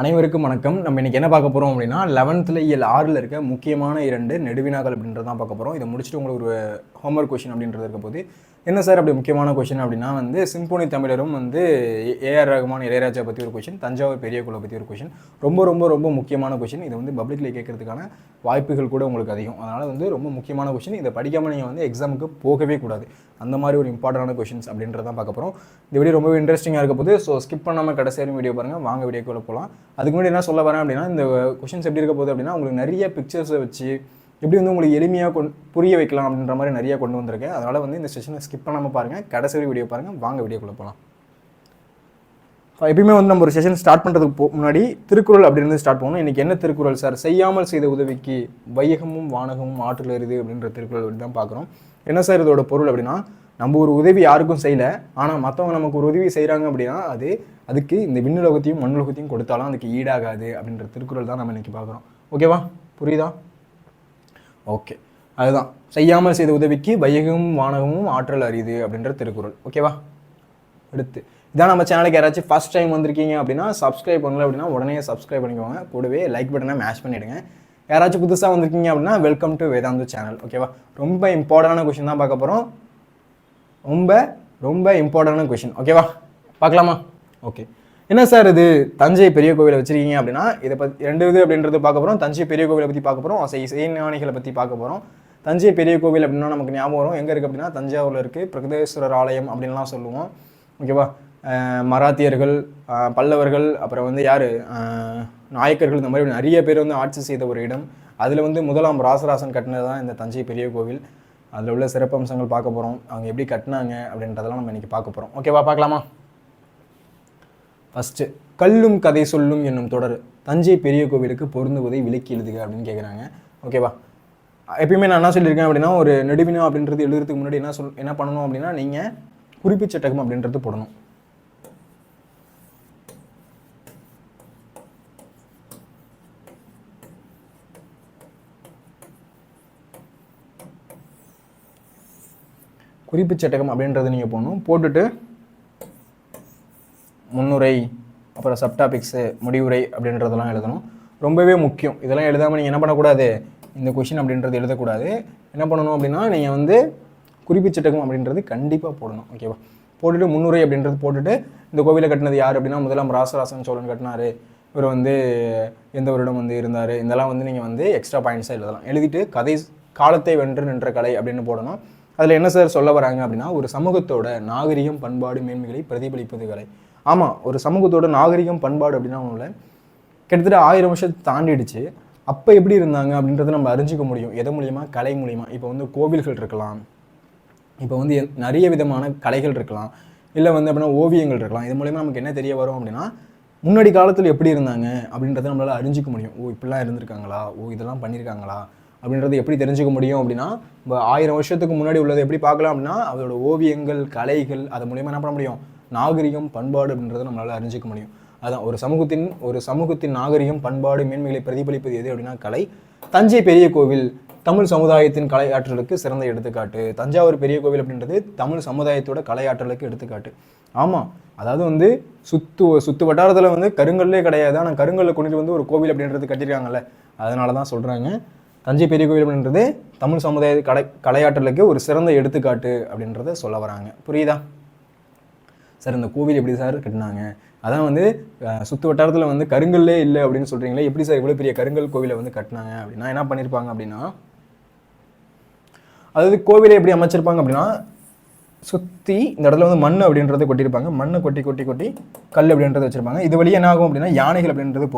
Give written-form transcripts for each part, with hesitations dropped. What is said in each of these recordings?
அனைவருக்கும் வணக்கம். நம்ம இன்னைக்கு என்ன பார்க்க போகிறோம் அப்படின்னா 11th இயல் 6ல் இருக்க முக்கியமான 2 நெடுவினாக்கள் அப்படின்றது தான் பார்க்க போகிறோம். இதை முடிச்சுட்டு உங்களுக்கு ஒரு ஹோம்ஒர்க் கொஷின் அப்படின்றது இருக்க போது என்ன சார் அப்படி முக்கியமான கொஷின் அப்படின்னா சிம்பொனி தமிழரும் ஏஆர் ரகுமான் இளையராஜா பற்றி ஒரு கொஷின், தஞ்சாவூர் பெரிய கோயிலை பற்றி ஒரு கொஷின். ரொம்ப ரொம்ப ரொம்ப முக்கியமான கொஷின். இது பப்ளிக்கில் கேட்கறதுக்கான வாய்ப்புகள் கூட உங்களுக்கு அதிகம். அதனால் ரொம்ப முக்கியமான கொஷின். இதை படிக்காமல் நீங்கள் எக்ஸாமுக்கு போகவே கூடாது. அந்த மாதிரி ஒரு இம்பார்ட்டண்டான கொஷின்ஸ் அப்படின்றதான் பார்க்க போகிறோம். இந்த வீடியோ ரொம்பவே இன்ட்ரெஸ்டிங்காக இருக்க போது. ஸோ ஸ்கிப் பண்ணாமல் கடைசி வரையும் வீடியோ பாருங்கள். வாங்க வீடியோக்குள்ளே போகலாம். அதுக்கு முன்னாடி என்ன சொல்ல வரேன் அப்படின்னா, இந்த கொஷின்ஸ் எப்படி இருக்க போகுது அப்படின்னா, உங்களுக்கு நிறைய பிக்சர்ஸை வச்சு எப்படி உங்களுக்கு எளிமையாக புரிய வைக்கலாம் அப்படின்ற மாதிரி நிறைய கொண்டு வந்திருக்கேன். அதனால் இந்த செஷனை ஸ்கிப் பண்ணாமல் பாருங்கள், கடைசி வரை வீடியோ பாருங்கள். வாங்க வீடியோக்குள்ளே போகலாம். எப்பயுமே நம்ம ஒரு செஷன் ஸ்டார்ட் பண்ணுறதுக்கு முன்னாடி திருக்குறள் அப்படின்னு ஸ்டார்ட் பண்ணணும். இன்றைக்கி என்ன திருக்குறள் சார்? செய்யாமல் செய்த உதவிக்கு வையகமும் வானகமும் ஆற்றல் எருது அப்படின்ற திருக்குறள் தான் பார்க்குறோம். என்ன சார் இதோட பொருள் அப்படின்னா, நம்ம ஒரு உதவி யாருக்கும் செய்யலை, ஆனால் மற்றவங்க நமக்கு ஒரு உதவி செய்கிறாங்க அப்படின்னா அதுக்கு இந்த விண்ணுலகத்தையும் மண்ணுலகத்தையும் கொடுத்தாலும் அதுக்கு ஈடாகாது அப்படின்ற திருக்குறள் தான் நம்ம இன்றைக்கி பார்க்குறோம். ஓகேவா? புரியுதா? ஓகே, அதுதான் செய்யாமல் செய்த உதவிக்கு வையகமும் வானகமும் ஆற்றல் அரிது அப்படின்ற திருக்குறள். ஓகேவா? அடுத்து இதான் நம்ம சேனலுக்கு யாராச்சும் ஃபஸ்ட் டைம் வந்திருக்கீங்க அப்படின்னா சப்ஸ்கிரைப் பண்ணல அப்படின்னா உடனே சப்ஸ்கிரைப் பண்ணிக்கோங்க. கூடவே லைக் பட்டனை மேட்ச் பண்ணிவிடுங்க. யாராச்சும் புதுசாக வந்திருக்கீங்க அப்படின்னா வெல்கம் டு வேதாந்து சேனல். ஓகேவா? ரொம்ப இம்பார்ட்டண்டான கொஷின் தான் பார்க்க போகிறோம். ரொம்ப ரொம்ப இம்பார்ட்டண்டான கொஷின். ஓகேவா? பார்க்கலாமா? ஓகே, என்ன சார் இது தஞ்சை பெரிய கோவிலை வச்சிருக்கீங்க அப்படின்னா இதை பற்றி 2 இது அப்படின்றது பார்க்க போகிறோம். தஞ்சை பெரிய கோவிலை பற்றி பார்க்க போகிறோம். இசைஞானிகளை பற்றி பார்க்க போகிறோம். தஞ்சை பெரிய கோவில் அப்படின்னா நமக்கு ஞாபகம் வரும் எங்கே இருக்குது அப்படின்னா தஞ்சாவூரில் இருக்குது. பிரகதீஸ்வரர் ஆலயம் அப்படின்லாம் சொல்லுவோம். ஓகேவா? மராத்தியர்கள், பல்லவர்கள், அப்புறம் யார் நாயக்கர்கள், இந்த மாதிரி நிறைய பேர் ஆட்சி செய்த ஒரு இடம். அதில் முதலாம் ராசராசன் கட்டினது தான் இந்த தஞ்சை பெரிய கோவில். அதில் உள்ள சிறப்பம்சங்கள் பார்க்க போகிறோம். அவங்க எப்படி கட்டினாங்க அப்படின்றதெல்லாம் நம்ம இன்றைக்கி பார்க்க போகிறோம். ஓகேவா? பார்க்கலாமா? ஃபஸ்ட்டு, கல்லும் கதை சொல்லும் என்னும் தொடர் தஞ்சை பெரிய கோவிலுக்கு பொருந்துவதை விலக்கி எழுதுக அப்படின்னு கேட்குறாங்க. ஓகேவா? எப்பயுமே நான் என்ன சொல்லியிருக்கேன் அப்படின்னா, ஒரு நெடுவினா அப்படின்றது எழுதுறதுக்கு முன்னாடி என்ன பண்ணணும் அப்படின்னா, நீங்கள் குறிப்புச்சட்டகம் அப்படின்றது போடணும். குறிப்புச்சட்டகம் அப்படின்றது நீங்கள் போடணும். போட்டுட்டு முன்னுரை, அப்புறம் சப்டாபிக்ஸு, முடிவுரை அப்படின்றதெல்லாம் எழுதணும். ரொம்பவே முக்கியம். இதெல்லாம் எழுதாமல் நீங்கள் என்ன பண்ணக்கூடாது, இந்த கொஷின் அப்படின்றது எழுதக்கூடாது. என்ன பண்ணணும் அப்படின்னா, நீங்கள் குறிப்புச்சட்டகம் அப்படின்றது கண்டிப்பாக போடணும். ஓகேவா? போட்டுட்டு முன்னுரை அப்படின்றது போட்டுட்டு, இந்த கோவிலை கட்டினது யார் அப்படின்னா முதலாம் ராசராசன் சோழன் கட்டினார். இவர் எந்த வருடம் இருந்தார். இதெல்லாம் நீங்கள் எக்ஸ்ட்ரா பாயிண்ட்ஸாக எழுதலாம். எழுதிட்டு காலத்தை வென்று நின்ற கலை அப்படின்னு போடணும். அதில் என்ன சார் சொல்ல வராங்க அப்படின்னா, ஒரு சமூகத்தோட நாகரிகம், பண்பாடு, மேன்மைகளை பிரதிபலிப்பது கலை. ஆமாம், ஒரு சமூகத்தோட நாகரிகம், பண்பாடு அப்படின்னா ஒன்றும் இல்லை, கிட்டத்தட்ட 1000 வருஷத்தை தாண்டிடுச்சு. அப்போ எப்படி இருந்தாங்க அப்படின்றத நம்ம அறிஞ்சிக்க முடியும். எது மூலியமாக? கலை மூலிமா. இப்போ கோவில்கள் இருக்கலாம், இப்போ நிறைய விதமான கலைகள் இருக்கலாம், இல்லை அப்படின்னா ஓவியங்கள் இருக்கலாம். இது மூலிமா நமக்கு என்ன தெரிய வரும் அப்படின்னா, முன்னாடி காலத்தில் எப்படி இருந்தாங்க அப்படின்றத நம்மளால் அறிஞ்சிக்க முடியும். இப்படிலாம் இருந்திருக்காங்களா, இதெல்லாம் பண்ணியிருக்காங்களா அப்படின்றது எப்படி தெரிஞ்சுக்க முடியும் அப்படின்னா, இப்போ 1000 வருஷத்துக்கு முன்னாடி உள்ளதை எப்படி பார்க்கலாம் அப்படின்னா, அதோட ஓவியங்கள், கலைகள், அது மூலிமா என்ன பண்ண முடியும்? நாகரிகம், பண்பாடு அப்படின்றத நம்மளால் அறிஞ்சிக்க முடியும். அதுதான் ஒரு சமூகத்தின் நாகரிகம், பண்பாடு, மேன்மைகளை பிரதிபலிப்பது எது அப்படின்னா கலை. தஞ்சை பெரிய கோவில் தமிழ் சமுதாயத்தின் கலையாற்றலுக்கு சிறந்த எடுத்துக்காட்டு. தஞ்சாவூர் பெரிய கோவில் அப்படின்றது தமிழ் சமுதாயத்தோட கலையாற்றலுக்கு எடுத்துக்காட்டு. ஆமாம், அதாவது சுத்து வட்டாரத்தில் கருங்கல்லே கிடையாது, ஆனால் கருங்கல்ல கொண்டுட்டு ஒரு கோவில் அப்படின்றது கட்டியிருக்காங்கல்ல, அதனால தான் சொல்கிறாங்க தஞ்சை பெரிய கோவில் அப்படின்றது தமிழ் சமுதாய கலையாற்றலுக்கு ஒரு சிறந்த எடுத்துக்காட்டு அப்படின்றத சொல்ல வராங்க. புரியுதா சார்? இந்த கோவில் எப்படி சார் கட்டினாங்க? அதான் சுற்று வட்டாரத்தில் கருங்கல்லே இல்லை அப்படின்னு சொல்கிறீங்களே, எப்படி சார் இவ்வளோ பெரிய கருங்கல் கோவிலை கட்டினாங்க அப்படின்னா என்ன பண்ணியிருப்பாங்க அப்படின்னா, அதாவது கோவிலை எப்படி அமைச்சிருப்பாங்க அப்படின்னா, சுற்றி இந்த இடத்துல மண் அப்படின்றத கொட்டியிருப்பாங்க. மண்ணை கொட்டி கொட்டி கொட்டி கல் அப்படின்றத வச்சுருப்பாங்க. இது வழியே என்ன ஆகும் அப்படின்னா, யானைகள் அப்படின்றது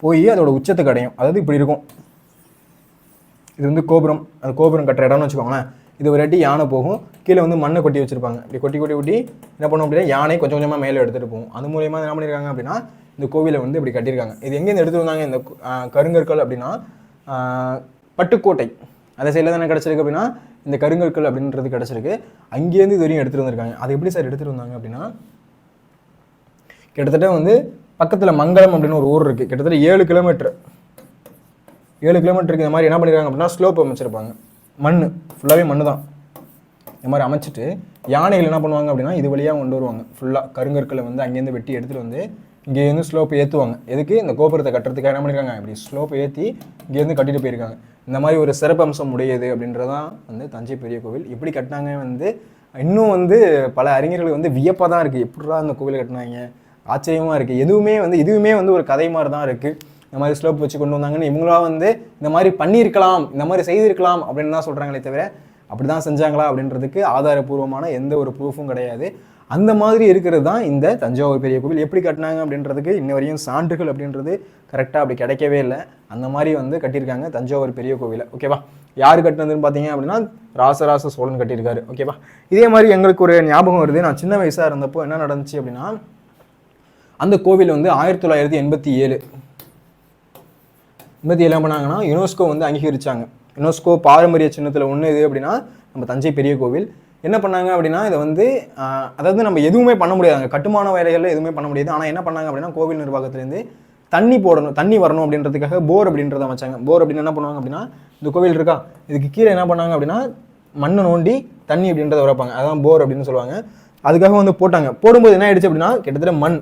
போய் அதோட உச்சத்துக்கு அடையும். அதாவது இப்படி இருக்கும். இது கோபுரம், அது கோபுரம் கட்டுற இடம்னு வச்சுக்கோங்களேன். இது ஒரு அடி யானை போகும், கீழே மண்ணை கொட்டி வச்சுருப்பாங்க. இப்படி கொட்டி கொட்டி கொட்டி என்ன பண்ணும் அப்படின்னா, யானை கொஞ்சம் கொஞ்சமாக மேலே எடுத்துகிட்டு போகும். அது மூலியமாக என்ன பண்ணியிருக்காங்க அப்படின்னா, இந்த கோவிலை இப்படி கட்டியிருக்காங்க. இது எங்கேருந்து எடுத்துகிட்டு வந்தாங்க இந்த கருங்கற்கள் அப்படின்னா, பட்டுக்கோட்டை அதை சைடில் தானே கிடச்சிருக்கு அப்படின்னா, இந்த கருங்கற்கள் அப்படின்றது கிடச்சிருக்கு. அங்கேருந்து இது வரையும் எடுத்துகிட்டு வந்திருக்காங்க. அது எப்படி சார் எடுத்துகிட்டு வந்தாங்க அப்படின்னா, கிட்டத்தட்ட பக்கத்தில் மங்களம் அப்படின்னு ஒரு ஊர் இருக்குது. கிட்டத்தட்ட 7 கிலோமீட்டருக்கு இந்த மாதிரி என்ன பண்ணியிருக்காங்க அப்படின்னா, ஸ்லோப் அமைச்சிருப்பாங்க. மண் ஃபுல்லாகவே மண் தான். இந்த மாதிரி அமைச்சிட்டு யானைகள் என்ன பண்ணுவாங்க அப்படின்னா, இது வழியாக கொண்டு வருவாங்க. ஃபுல்லாக கருங்கற்களை அங்கேருந்து வெட்டி எடுத்துகிட்டு இங்கேருந்து ஸ்லோப் ஏற்றுவாங்க. எதுக்கு? இந்த கோபுரத்தை கட்டுறதுக்காக என்ன பண்ணியிருக்காங்க, இப்படி ஸ்லோப் ஏற்றி இங்கேருந்து கட்டிட்டு போயிருக்காங்க. இந்த மாதிரி ஒரு சிறப்பம்சம் உடையது அப்படின்றதான் வந்து தஞ்சை பெரிய கோவில். எப்படி கட்டினாங்க வந்து இன்னும் வந்து பல அறிஞர்களுக்கு வந்து வியப்பாக தான் இருக்குது. எப்படிடா அந்த கோவிலை கட்டினாங்க, ஆச்சரியமாக இருக்குது. இதுவுமே வந்து ஒரு கதை மாதிரி தான் இருக்குது. இந்த மாதிரி ஸ்லோப் வச்சு கொண்டு வந்தாங்கன்னு இவங்களா வந்து இந்த மாதிரி பண்ணியிருக்கலாம், இந்த மாதிரி செய்திருக்கலாம் அப்படின்னு தான் சொல்கிறாங்களே தவிர அப்படி தான் செஞ்சாங்களா அப்படின்றதுக்கு ஆதாரபூர்வமான எந்த ஒரு ப்ரூஃபும் கிடையாது. அந்த மாதிரி இருக்கிறது தான் இந்த தஞ்சாவூர் பெரிய கோவில். எப்படி கட்டினாங்க அப்படின்றதுக்கு இன்ன வரையும் சான்றுகள் அப்படின்றது கரெக்டாக அப்படி கிடைக்கவே இல்லை. அந்த மாதிரி வந்து கட்டியிருக்காங்க தஞ்சாவூர் பெரிய கோவிலை. ஓகேவா? யார் கட்டினதுன்னு பார்த்தீங்க அப்படின்னா ராசராச சோழன் கட்டியிருக்காரு. ஓகேவா? இதே மாதிரி எங்களுக்கு ஒரு ஞாபகம் வருது. நான் சின்ன வயசாக இருந்தப்போ என்ன நடந்துச்சு அப்படின்னா, அந்த கோவில் வந்து 1987 என்ன பண்ணாங்கன்னா யுனெஸ்கோ வந்து அங்கீகரிச்சாங்க. யுனெஸ்கோ பாரம்பரிய சின்னத்தில் ஒன்று இது அப்படின்னா நம்ம தஞ்சை பெரிய கோவில். என்ன பண்ணாங்க அப்படின்னா இதை வந்து அதாவது நம்ம எதுவுமே பண்ண முடியாது, அங்கே கட்டுமான வேலைகளில் எதுவுமே பண்ண முடியாது. ஆனால் என்ன பண்ணாங்க அப்படின்னா கோவில் நிர்வாகத்திலேருந்து தண்ணி வரணும் அப்படின்றதுக்காக போர் அப்படின்றத வச்சாங்க. போர் அப்படின்னு என்ன பண்ணுவாங்க அப்படின்னா, இந்த கோவில் இருக்கா, இதுக்கு கீழே என்ன பண்ணாங்க அப்படின்னா மண்ணை நோண்டி தண்ணி அப்படின்றத உரைப்பாங்க. அதான் போர் அப்படின்னு சொல்லுவாங்க. அதுக்காக வந்து போட்டாங்க. போடும்போது என்ன ஆயிடுச்சு அப்படின்னா கிட்டத்தட்ட மண்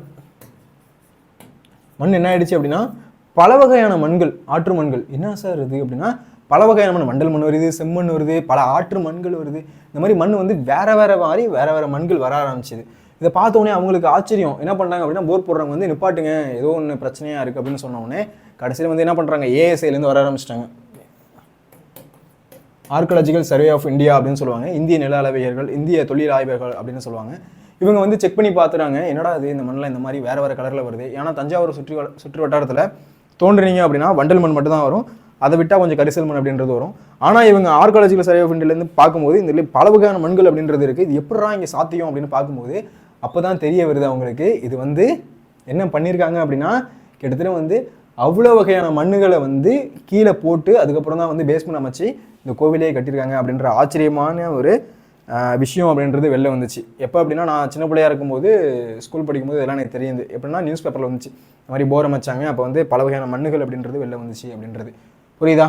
என்ன ஆயிடுச்சு அப்படின்னா பல வகையான மண்கள், ஆற்று மண்கள். என்ன சார் இது அப்படின்னா பல வகையான மண்டல் மண் வருது, செம்மண் வருது, பல ஆற்று மண்கள் வருது. இந்த மாதிரி மண் வந்து வேற மண்கள் வர ஆரம்பிச்சிது. இதை பார்த்த உடனே அவங்களுக்கு ஆச்சரியம். என்ன பண்ணுறாங்க அப்படின்னா போர் போடுறவங்க வந்து நிப்பாட்டுங்க, ஏதோ ஒன்று பிரச்சனையாக இருக்குது அப்படின்னு சொன்ன உடனே கடைசியில் வந்து என்ன பண்ணுறாங்க, ஏஎஸ்ஐலேருந்து வர ஆரம்பிச்சிட்டாங்க. ஆர்கியாலஜிக்கல் சர்வே ஆஃப் இந்தியா அப்படின்னு சொல்லுவாங்க. இந்திய நில அளவையர்கள், இந்திய தொழில் ஆய்வர்கள் அப்படின்னு சொல்லுவாங்க. இவங்க வந்து செக் பண்ணி பார்த்துறாங்க, என்னடா இது இந்த மண்ணில் இந்த மாதிரி வேறு கலரில் வருது. ஏன்னா தஞ்சாவூர் சுற்று வட்டாரத்தில் தோன்றுனீங்க அப்படின்னா வண்டல் மண் மட்டும் தான் வரும், அதை விட்டால் கொஞ்சம் கரிசல் மண் அப்படின்றது வரும். ஆனால் இவங்க ஆர்கியாலஜிக்கல் சர்வே ஆஃப் இந்தியாவிலேருந்து பார்க்கும்போது இந்த பல வகையான மண்கள் அப்படின்றது இருக்குது. இது எப்படா இங்கே சாத்தியம் அப்படின்னு பார்க்கும்போது அப்போ தான் தெரிய வருது அவங்களுக்கு, இது வந்து என்ன பண்ணியிருக்காங்க அப்படின்னா கிட்டத்தட்ட வந்து அவ்வளோ வகையான மண்ணுகளை வந்து கீழே போட்டு அதுக்கப்புறம் தான் வந்து பேஸ்மெண்ட் அமைச்சு இந்த கோவிலே கட்டியிருக்காங்க அப்படின்ற ஆச்சரியமான ஒரு விஷயம் அப்படின்றது வெளில வந்துச்சு. எப்போ அப்படின்னா நான் சின்ன பிள்ளையாக இருக்கும்போது ஸ்கூல் படிக்கும்போது இதெல்லாம் எனக்கு தெரியுது. எப்படின்னா நியூஸ் பேப்பரில் வந்துச்சு, இந்த மாதிரி போர் அமைச்சாங்க, அப்போ வந்து பல வகையான மண்ணுகள் அப்படின்றது வெளில வந்துச்சு அப்படின்றது. புரியுதா?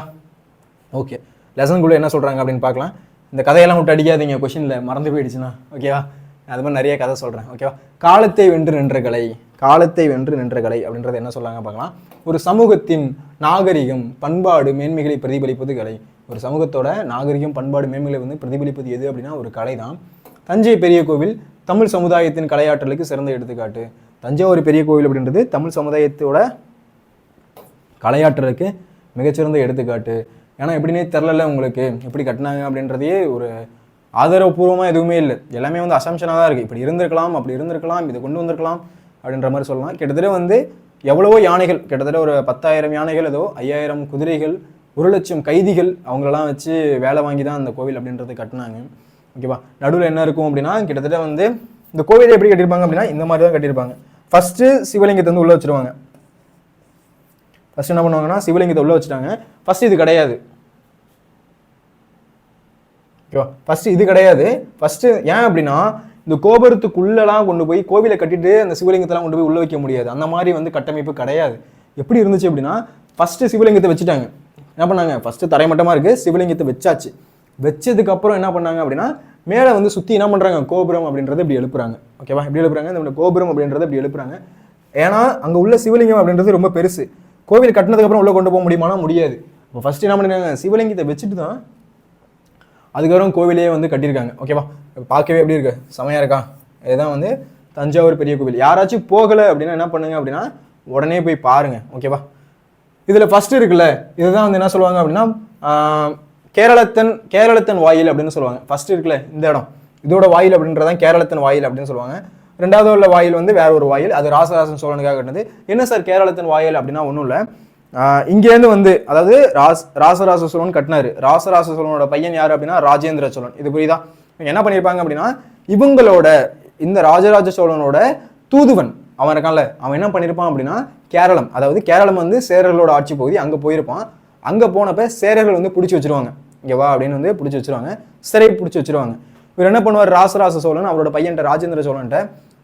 ஓகே, லெசனுக்குள்ளே என்ன சொல்கிறாங்க அப்படின்னு பார்க்கலாம். இந்த கதையெல்லாம் விட்டு அடிக்காதீங்க, கொஷினில் மறந்து போயிடுச்சுன்னா. ஓகேவா? அது மாதிரி நிறைய கதை சொல்கிறேன். ஓகேவா? காலத்தை வென்று நின்ற கலை அப்படின்றது என்ன சொல்கிறாங்க பார்க்கலாம். ஒரு சமூகத்தின் நாகரிகம், பண்பாடு, மேன்மைகளை பிரதிபலிப்பது கலை. ஒரு சமூகத்தோட நாகரிகம், பண்பாடு, மேன்மைகளை வந்து பிரதிபலிப்பது எது அப்படின்னா ஒரு கலை தான். தஞ்சை பெரிய கோவில் தமிழ் சமுதாயத்தின் கலையாற்றலுக்கு சிறந்த எடுத்துக்காட்டு. தஞ்சாவூர் பெரிய கோவில் அப்படின்றது தமிழ் சமுதாயத்தோட கலையாற்றலுக்கு மிகச்சிறந்த எடுத்துக்காட்டு. ஏன்னா எப்படின்னே தெரில உங்களுக்கு, எப்படி கட்டினாங்க அப்படின்றதையே ஒரு ஆதாரபூர்வமாக எதுவுமே இல்லை. எல்லாமே வந்து அசம்ஷனாக தான் இருக்குது. இப்படி இருந்திருக்கலாம், அப்படி இருந்திருக்கலாம், இதை கொண்டு வந்திருக்கலாம் அப்படின்ற மாதிரி சொல்லலாம். கிட்டத்தட்ட வந்து எவ்வளவோ யானைகள், கிட்டத்தட்ட ஒரு 10,000 யானைகள், ஏதோ 5,000 குதிரைகள், 1,00,000 கைதிகள் அவங்களெல்லாம் வச்சு வேலை வாங்கி தான் அந்த கோவில் அப்படின்றது கட்டினாங்க. ஓகேவா? நடுவில் என்ன இருக்கும் அப்படின்னா கிட்டத்தட்ட வந்து இந்த கோவிலை எப்படி கட்டியிருப்பாங்க அப்படின்னா இந்த மாதிரி தான் கட்டியிருப்பாங்க. ஃபஸ்ட்டு சிவலிங்கத்தை வந்து உள்ளே வச்சுருவாங்க. ஃபஸ்ட்டு என்ன பண்ணுவாங்கன்னா சிவலிங்கத்தை உள்ளே வச்சுட்டாங்க. ஃபஸ்ட்டு இது கிடையாது. ஓகேவா? ஃபஸ்ட்டு இது கிடையாது. ஃபஸ்ட்டு ஏன் அப்படின்னா இந்த கோபுரத்துக்குள்ளெல்லாம் கொண்டு போய் கோவிலை கட்டிட்டு அந்த சிவலிங்கத்தெல்லாம் கொண்டு போய் உள்ளே வைக்க முடியாது. அந்த மாதிரி வந்து கட்டமைப்பு கிடையாது. எப்படி இருந்துச்சு அப்படின்னா ஃபஸ்ட்டு சிவலிங்கத்தை வச்சுட்டாங்க. என்ன பண்ணாங்க, ஃபஸ்ட்டு தரைமட்டமாக இருக்குது, சிவலிங்கத்தை வச்சாச்சு. வச்சதுக்கப்புறம் என்ன பண்ணாங்க அப்படின்னா மேலே வந்து சுற்றி என்ன பண்ணுறாங்க, கோபுரம் அப்படின்றத இப்படி எழுப்புறாங்க. ஓகேவா? இப்படி எழுப்புறாங்க, இந்த கோபுரம் அப்படின்றத இப்படி எழுப்புறாங்க. ஏன்னா அங்கே உள்ள சிவலிங்கம் அப்படின்றது ரொம்ப பெருசு. கோவில் கட்டினதுக்கப்புறம் உள்ளே கொண்டு போக முடியுமானா முடியாது. இப்போ ஃபஸ்ட்டு என்ன பண்ணிருக்காங்க, சிவலிங்கத்தை வச்சுட்டு தான் அதுக்கப்புறம் கோவிலே வந்து கட்டியிருக்காங்க. ஓகேவா? பார்க்கவே எப்படி இருக்கு, செமையாக இருக்கா? இதுதான் வந்து தஞ்சாவூர் பெரிய கோவில். யாராச்சும் போகலை அப்படின்னா என்ன பண்ணுங்க அப்படின்னா உடனே போய் பாருங்க. ஓகேவா? இதில் ஃபஸ்ட்டு இருக்குல்ல, இதுதான் வந்து என்ன சொல்லுவாங்க அப்படின்னா கேரளத்தன் வாயில் அப்படின்னு சொல்லுவாங்க. ஃபஸ்ட்டு இருக்குல்ல இந்த இடம், இதோட வாயில் அப்படின்றதான் கேரளத்தன் வாயில் அப்படின்னு சொல்லுவாங்க. ரெண்டாவது உள்ள வாயில் வந்து வேற ஒரு வாயில், அது ராசராசன் சோழனுக்காக கட்டினது. என்ன சார் கேரளத்தன் வாயில் அப்படின்னா ஒன்றும் இல்லை, இங்கேருந்து வந்து அதாவது ராசராச சோழன் கட்டினாரு. ராசராச சோழனோட பையன் யார் அப்படின்னா ராஜேந்திர சோழன். இது புரியுதா? இவங்க என்ன பண்ணியிருப்பாங்க அப்படின்னா இவங்களோட இந்த ராஜராஜ சோழனோட தூதுவன் அவன் இருக்கான்ல, அவன் என்ன பண்ணியிருப்பான் அப்படின்னா கேரளம், அதாவது கேரளம் வந்து சேரர்களோட ஆட்சி பகுதி, அங்கே போயிருப்பான். அங்கே போனப்ப சேரர்கள் வந்து பிடிச்சி வச்சிருவாங்க, இங்கே வா அப்படின்னு வந்து பிடிச்சி வச்சிருவாங்க, சிறை பிடிச்சி வச்சிருவாங்க. இவர் என்ன பண்ணுவார், ராசராச சோழன் அவரோட பையன்ட்ட ராஜேந்திர சோழன்ட்ட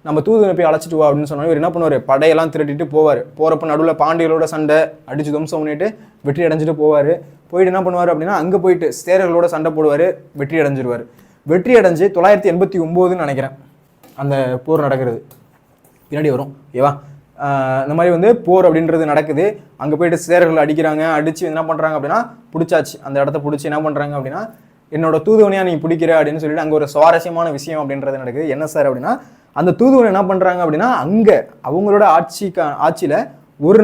நம்ம தூதுவனை போய் அழைச்சிட்டு வா அப்படின்னு சொன்னாலும் இவர் என்ன பண்ணுவார், படையெல்லாம் திரட்டிட்டு போவார். போகிறப்ப நடுவில் பாண்டியர்களோட சண்டை அடிச்சு துவம்சம் பண்ணிட்டு வெற்றி அடைஞ்சிட்டு போவார். போயிட்டு என்ன பண்ணுவார் அப்படின்னா அங்கே போயிட்டு சேரர்களோட சண்டை போடுவார், வெற்றி அடைஞ்சிருவார். வெற்றி அடைஞ்சு 989 நினைக்கிறேன் அந்த போர் நடக்கிறது, பின்னாடி வரும். ஓகேவா? இந்த மாதிரி வந்து போர் அப்படின்றது நடக்குது. அங்கே போயிட்டு சேரர்கள் அடிக்கிறாங்க, அடித்து என்ன பண்ணுறாங்க அப்படின்னா பிடிச்சாச்சு. அந்த இடத்த பிடிச்சி என்ன பண்ணுறாங்க அப்படின்னா என்னோட தூதுவனையாக நீ பிடிக்கிற அப்படின்னு சொல்லிட்டு அங்கே ஒரு சுவாரஸ்யமான விஷயம் அப்படின்றது நடக்குது. என்ன சார் அப்படின்னா அந்த தூதுவனை என்ன பண்ணுறாங்க அப்படின்னா அங்கே அவங்களோட ஆட்சியில் ஒரு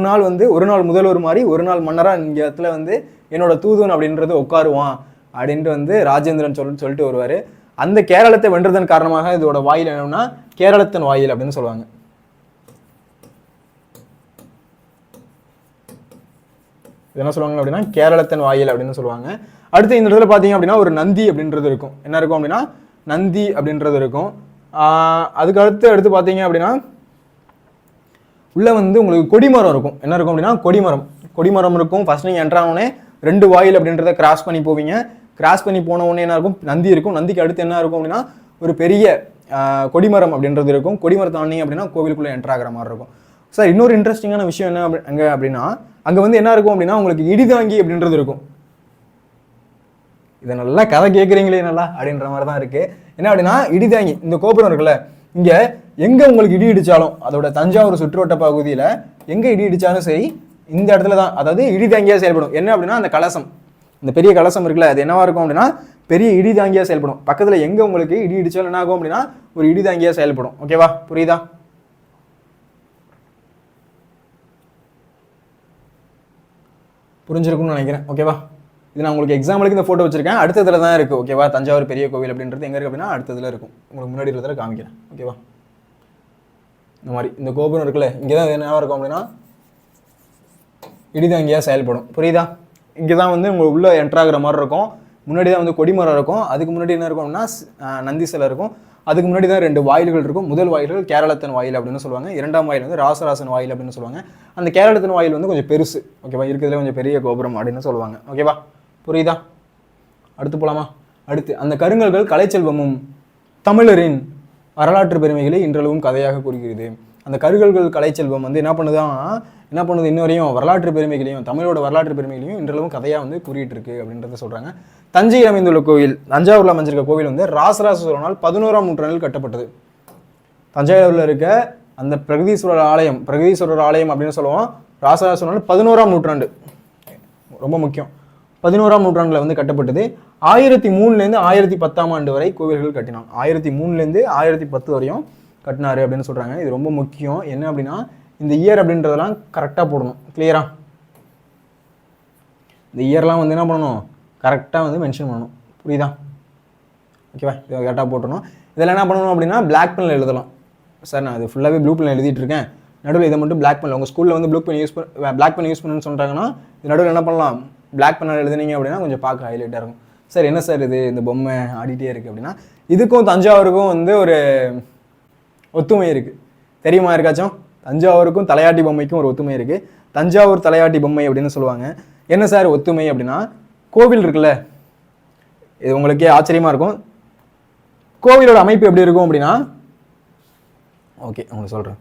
நாள் வந்து ஒரு நாள் முதல்வர் மாதிரி ஒரு நாள் மன்னராக இந்த இடத்துல வந்து என்னோட தூதுவன் அப்படின்றது உட்காருவான் அப்படின்ட்டு வந்து ராஜேந்திரன் சொல்லிட்டு வருவார். அந்த கேரளத்தை வென்றதன் காரணமாக இதோட வாயில் என்னன்னா கேரளத்தின் வாயில் அப்படின்னு சொல்லுவாங்க. என்ன சொல்லுவாங்க அப்படின்னா கேரளத்தின் வாயில் அப்படின்னு சொல்லுவாங்க. அடுத்து இந்த இடத்துல பார்த்தீங்க அப்படின்னா ஒரு நந்தி அப்படின்றது இருக்கும். என்ன இருக்கும் அப்படின்னா நந்தி அப்படின்றது இருக்கும். அதுக்கு அடுத்து பார்த்தீங்க அப்படின்னா உள்ள வந்து உங்களுக்கு கொடிமரம் இருக்கும். என்ன இருக்கும் அப்படின்னா கொடிமரம் இருக்கும். ஃபர்ஸ்ட் நீங்கள் என்ட்ரானோடனே 2 வாயில் அப்படின்றத கிராஸ் பண்ணி போவீங்க. கிராஸ் பண்ணி போன உடனே என்ன இருக்கும், நந்தி இருக்கும். நந்திக்கு அடுத்து என்ன இருக்கும் அப்படின்னா ஒரு பெரிய கொடிமரம் அப்படின்றது இருக்கும். கொடிமரம் தாண்டிங்க அப்படின்னா கோவிலுக்குள்ளே என்ட்ரு ஆகிற மாதிரி இருக்கும். சார் இன்னொரு இன்ட்ரெஸ்டிங்கான விஷயம் என்ன அங்கே அப்படின்னா அங்கே வந்து என்ன இருக்கும் அப்படின்னா உங்களுக்கு இடிதாங்கி அப்படின்றது இருக்கும். இதை நல்லா கதை கேட்குறீங்களே நல்லா அப்படின்ற மாதிரி தான் இருக்குது. என்ன அப்படின்னா இடிதாங்கி இந்த கோபுரம் இருக்குல்ல, இங்கே எங்கே உங்களுக்கு இடி இடித்தாலும் அதோட தஞ்சாவூர் சுற்றுவட்ட பகுதியில் எங்கே இடி இடித்தாலும் சரி இந்த இடத்துல தான் அதாவது இடிதாங்கியாக செயல்படும். என்ன அப்படின்னா அந்த கலசம், இந்த பெரிய கலசம் இருக்குல்ல, அது என்னவா இருக்கும் அப்படின்னா பெரிய இடிதாங்கியாக செயல்படும். பக்கத்தில் எங்கே உங்களுக்கு இடி இடித்தாலும் என்ன ஆகும் அப்படின்னா ஒரு இடிதாங்கியாக செயல்படும். ஓகேவா, புரியுதா? புரிஞ்சிருக்கும்னு நினைக்கிறேன். ஓகேவா, இது நான் உங்களுக்கு எக்ஸாம்பிளுக்கு இந்த ஃபோட்டோ வச்சிருக்கேன். அடுத்ததில் தான் இருக்குது. ஓகேவா, தஞ்சாவூர் பெரிய கோவில் அப்படின்றது எங்கே இருக்குது அப்படின்னா அடுத்ததில் இருக்கும். உங்களுக்கு முன்னாடி இருக்கிறத காமிக்கிறேன். ஓகேவா, இந்த மாதிரி இந்த கோபுரம் இருக்குல்ல, இங்கே தான் என்னவா இருக்கும் அப்படின்னா இடிதாங்கியாக செயல்படும். புரியுதா? இங்கே தான் வந்து உங்களுக்கு உள்ளே என்ட்ராகிற மாதிரி இருக்கும். முன்னாடி தான் வந்து கொடிமரம் இருக்கும். அதுக்கு முன்னாடி என்ன இருக்கும் அப்படின்னா நந்தி சிலை இருக்கும். அதுக்கு முன்னாடி தான் 2 வாயில்கள் இருக்கும். முதல் வாயில்கள் கேரளத்தின் வாயில் அப்படின்னு சொல்லுவாங்க. 2ஆம் வாயில் வந்து ராசராசன் வாயில் அப்படின்னு சொல்லுவாங்க. அந்த கேரளத்தின் வாயில் வந்து கொஞ்சம் பெருசு. ஓகேவா, இருக்கிறதுல கொஞ்சம் பெரிய கோபுரம் அப்படின்னு சொல்லுவாங்க. ஓகேவா, புரியுதா? அடுத்து போகலாமா? அடுத்து அந்த கருங்கல்கள் கலைச்செல்வமும் தமிழரின் வரலாற்று பெருமைகளை இன்றளவும் கதையாக கூறுகிறது. அந்த கருங்கல்கள் கலைச்செல்வம் வந்து என்ன பண்ணுது இன்ன வரையும் வரலாற்று பெருமைகளையும் தமிழோட வரலாற்று பெருமைகளையும் இன்றளவும் கதையாக வந்து கூறிட்டு இருக்கு அப்படின்றத சொல்கிறாங்க. தஞ்சையில் அமைந்துள்ள கோவில், தஞ்சாவூரில் அமைஞ்சிருக்க கோவில் வந்து ராசராச சோழனால் 11ஆம் நூற்றாண்டில் கட்டப்பட்டது. தஞ்சாவூரில் இருக்க அந்த பிரகதீஸ்வரர் ஆலயம் அப்படின்னு சொல்லுவோம். ராசராச சோழனால் 11ஆம் நூற்றாண்டு, ரொம்ப முக்கியம், 11ஆம் நூற்றாண்டில் வந்து கட்டப்பட்டது. 1003லேருந்து 1010ஆம் ஆண்டு வரை கோவில்கள் கட்டினான். 1003லேருந்து 1010 வரையும் கட்டினாரு அப்படின்னு சொல்கிறாங்க. இது ரொம்ப முக்கியம். என்ன அப்படின்னா இந்த இயர் அப்படின்றதெல்லாம் கரெக்டாக போடணும். கிளியரா? இந்த இயர்லாம் வந்து என்ன பண்ணணும், கரெக்டாக வந்து மென்ஷன் பண்ணணும். புரியுதா? ஓகேவா, இதை கரெக்டாக போட்டணும். இதெல்லாம் என்ன பண்ணணும் அப்படின்னா பிளாக் பெனில் எழுதலாம். சார் நான் இது ஃபுல்லாகவே ப்ளூ பெனில் எழுதிட்டு இருக்கேன், நடுவில் இதை மட்டும் பிளாக் பெனில், உங்கள் ஸ்கூலில் வந்து பிளாக் பென் யூஸ் பண்ணணும்னு சொல்கிறாங்கன்னா இது நடுவில் என்ன பண்ணலாம், பிளாக் பெனில் எழுதுனீங்க அப்படின்னா கொஞ்சம் பார்க்க ஹைலைட்டாக இருக்கும். சார் என்ன சார் இது இந்த பொம்மை ஆடிட்டே இருக்குது அப்படின்னா இதுக்கும் தஞ்சாவூருக்கும் வந்து ஒரு ஒத்துமை இருக்குது. தெரியுமா இருக்காச்சும்? தஞ்சாவூருக்கும் தலையாட்டி பொம்மைக்கும் ஒரு ஒத்துமை இருக்குது. தஞ்சாவூர் தலையாட்டி பொம்மை அப்படின்னு சொல்லுவாங்க. என்ன சார் ஒத்துமை அப்படின்னா கோவில் இருக்குல்ல, இது உங்களுக்கே ஆச்சரியமாக இருக்கும். கோவிலோட அமைப்பு எப்படி இருக்கும் அப்படின்னா ஓகே உங்களுக்கு சொல்கிறேன்.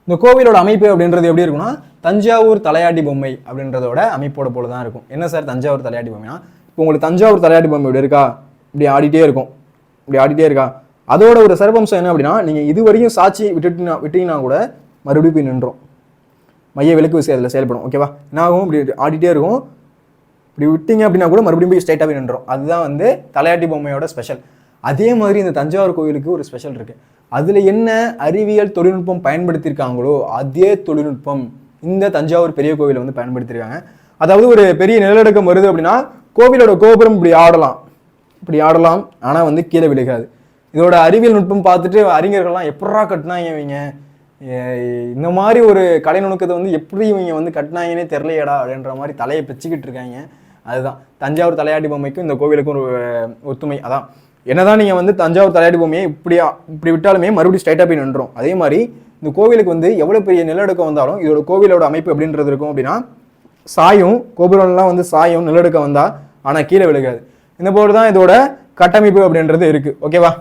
இந்த கோவிலோட அமைப்பு அப்படின்றது எப்படி இருக்குன்னா தஞ்சாவூர் தலையாட்டி பொம்மை அப்படின்றதோட அமைப்போட போல தான் இருக்கும். என்ன சார் தஞ்சாவூர் தலையாட்டி பொம்மைனா இப்போ உங்களுக்கு தஞ்சாவூர் தலையாட்டி பொம்மை இப்படி இருக்கா, இப்படி ஆடிட்டே இருக்கும், இப்படி ஆடிட்டே இருக்கா. அதோட ஒரு சிறப்பம்சம் என்ன அப்படின்னா நீங்கள் இது வரையும் சாட்சி விட்டீங்கன்னா கூட மறுபடியும் போய் நின்றோம், மைய விளக்கு விசை அதில் செயல்படும். ஓகேவா, என்ன ஆகும், இப்படி ஆடிட்டே இருக்கும், இப்படி விட்டீங்க அப்படின்னா கூட மறுபடியும் போய் ஸ்ட்ரைட்டாக போய் நின்றோம். அதுதான் வந்து தலையாட்டி பொம்மையோட ஸ்பெஷல். அதே மாதிரி இந்த தஞ்சாவூர் கோவிலுக்கு ஒரு ஸ்பெஷல் இருக்குது. அதில் என்ன அறிவியல் தொழில்நுட்பம் பயன்படுத்தியிருக்காங்களோ அதே தொழில்நுட்பம் இந்த தஞ்சாவூர் பெரிய கோவிலை வந்து பயன்படுத்தியிருக்காங்க. அதாவது ஒரு பெரிய நிலநடுக்கம் வருது அப்படின்னா கோவிலோட கோபுரம் இப்படி ஆடலாம், ஆனால் வந்து கீழே விழுகாது. இதோட அறிவியல் நுட்பம் பார்த்துட்டு அறிஞர்கள்லாம் எப்படா கட்டினாங்க இவங்க, இந்த மாதிரி ஒரு கலை நுணுக்கத்தை வந்து எப்படி இவங்க வந்து கட்டினாங்கன்னே தெரியலையடா அப்படின்ற மாதிரி தலையை பிச்சுக்கிட்டு இருக்காங்க. அதுதான் தஞ்சாவூர் தலையாட்டி பொம்மைக்கும் இந்த கோவிலுக்கும் ஒரு ஒத்துமை. அதான் என்னதான் நீங்கள் வந்து தஞ்சாவூர் தலையாட்டி பொம்மையை இப்படி விட்டாலுமே மறுபடியும் ஸ்ட்ரைட்டாக போய் நின்றோம். அதே மாதிரி இந்த கோவிலுக்கு வந்து எவ்வளோ பெரிய நிலநடுக்கம் வந்தாலும் இதோட கோவிலோட அமைப்பு எப்படின்றது இருக்கும் அப்படின்னா சாயும், கோபுரம்லாம் வந்து சாயும் நிலநடுக்கம் வந்தால், ஆனால் கீழே விழுகாது. இந்த போல தான் இதோட கட்டமைப்பு அப்படின்றது இருக்குது. ஓகேவா,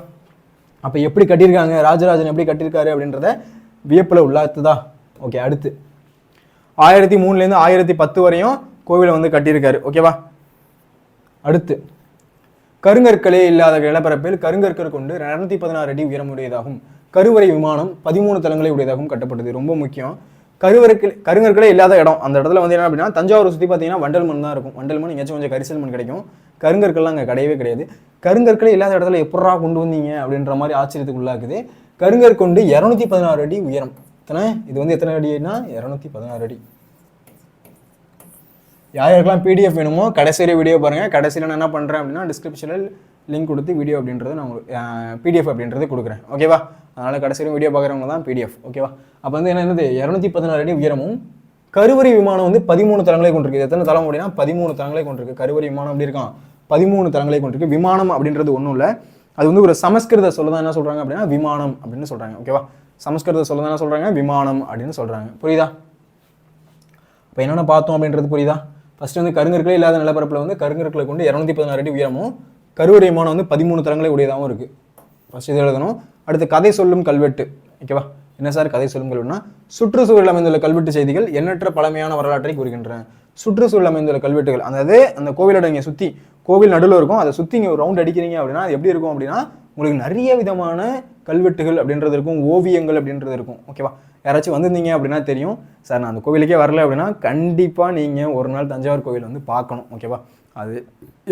அப்போ எப்படி கட்டியிருக்காங்க, ராஜராஜன் எப்படி கட்டியிருக்காரு அப்படின்றத வியப்பில் உள்ளாத்துதா. ஓகே, அடுத்து 1003லேருந்து 1010 வரையும் கோவிலை வந்து கட்டியிருக்காரு. ஓகேவா, அடுத்து கருங்கற்களே இல்லாத நிலப்பரப்பில் கருங்கற்கள் கொண்டு 216 அடி உயரமுடையதாகும் கருவறை விமானம் 13 தளங்களை உடையதாகவும் கட்டப்பட்டது. ரொம்ப முக்கியம். கருங்கற்களே இல்லாத இடம். அந்த இடத்துல வந்து என்ன அப்படின்னா தஞ்சாவூரை சுற்றி பார்த்தீங்கன்னா வண்டல் மண் தான் இருக்கும். வண்டல் மண் எங்கேயாச்சும் கொஞ்சம் கரிசல் மண் கிடைக்கும். கருங்கற்கள்லாம் அங்கே கிடையவே கிடையாது. கருங்கற்களே இல்லாத இடத்துல எப்படா கொண்டு வந்தீங்க அப்படின்ற மாதிரி ஆச்சரியத்துக்கு உள்ளாக்குது. கருங்கற்கொண்டு 216 அடி உயரம். இது வந்து எத்தனை அடினா 216 அடி. யாருக்கெல்லாம் பிடிஎஃப் வேணுமோ கடைசியில் வீடியோ பாருங்கள். கடைசியில் நான் என்ன பண்ணுறேன் அப்படின்னா டிஸ்கிரிப்ஷனில் லிங்க் கொடுத்து வீடியோ அப்படின்றது நான் உங்களுக்கு பிடிஎஃப் அப்படின்றது கொடுக்குறேன். ஓகேவா? அதனால் கடைசியில் வீடியோ பார்க்குறவங்க தான் பிடிஎஃப். ஓகேவா? அப்போ வந்து என்னது 216 அடி உயரமும் கருவறை விமானம் வந்து 13 தளங்களை கொண்டிருக்கு. எத்தனை தளம் அப்படின்னா 13 தளங்களை கொண்டிருக்கு. கருவறை விமானம் அப்படி இருக்கான் 13 தளங்களை கொண்டிருக்கு. விமானம் அப்படின்றது ஒன்றும் இல்லை, அது வந்து ஒரு சமஸ்கிருத சொல்ல தான் என்ன சொல்கிறாங்க அப்படின்னா விமானம் அப்படின்னு சொல்கிறாங்க. ஓகேவா? சமஸ்கிருத சொல்ல தான் என்ன சொல்கிறாங்க விமானம் அப்படின்னு சொல்கிறாங்க. புரியுதா? இப்போ என்னென்ன பார்த்தோம் அப்படின்றது புரியுதா? ஃபஸ்ட்டு வந்து கருங்கற்களே இல்லாத நிலப்பரப்பில் வந்து கருங்கற்களை கொண்டு 216 அடி உயரமும் கருவறை விமானம் வந்து 13 தளங்களை உடையதாகவும் இருக்குது. ஃபஸ்ட் இது எழுதணும். அடுத்து கதை சொல்லும் கல்வெட்டு. ஓகேவா? என்ன சார் கதை சொல்லும் கல்வெட்டுனா சுற்றுச்சூழல் அமைந்துள்ள கல்வெட்டு செய்திகள் எண்ணற்ற பழமையான வரலாற்றை கூறுகின்றன. சுற்றுச்சூழல் அமைந்துள்ள கல்வெட்டுகள், அதாவது அந்த கோவிலோட இங்கே சுற்றி கோவில் நடுவில் இருக்கும், அதை சுற்றி இங்கே ஒரு ரவுண்ட் அடிக்கிறீங்க அப்படின்னா அது எப்படி இருக்கும் அப்படின்னா உங்களுக்கு நிறைய விதமான கல்வெட்டுகள் அப்படின்றது இருக்கும், ஓவியங்கள் அப்படின்றது இருக்கும். ஓகேவா? யாராச்சும் வந்திருந்தீங்க அப்படின்னா தெரியும். சார் நான் அந்த கோவிலுக்கே வரல அப்படின்னா கண்டிப்பாக நீங்கள் ஒரு நாள் தஞ்சாவூர் கோவில் வந்து பார்க்கணும். ஓகேவா? அது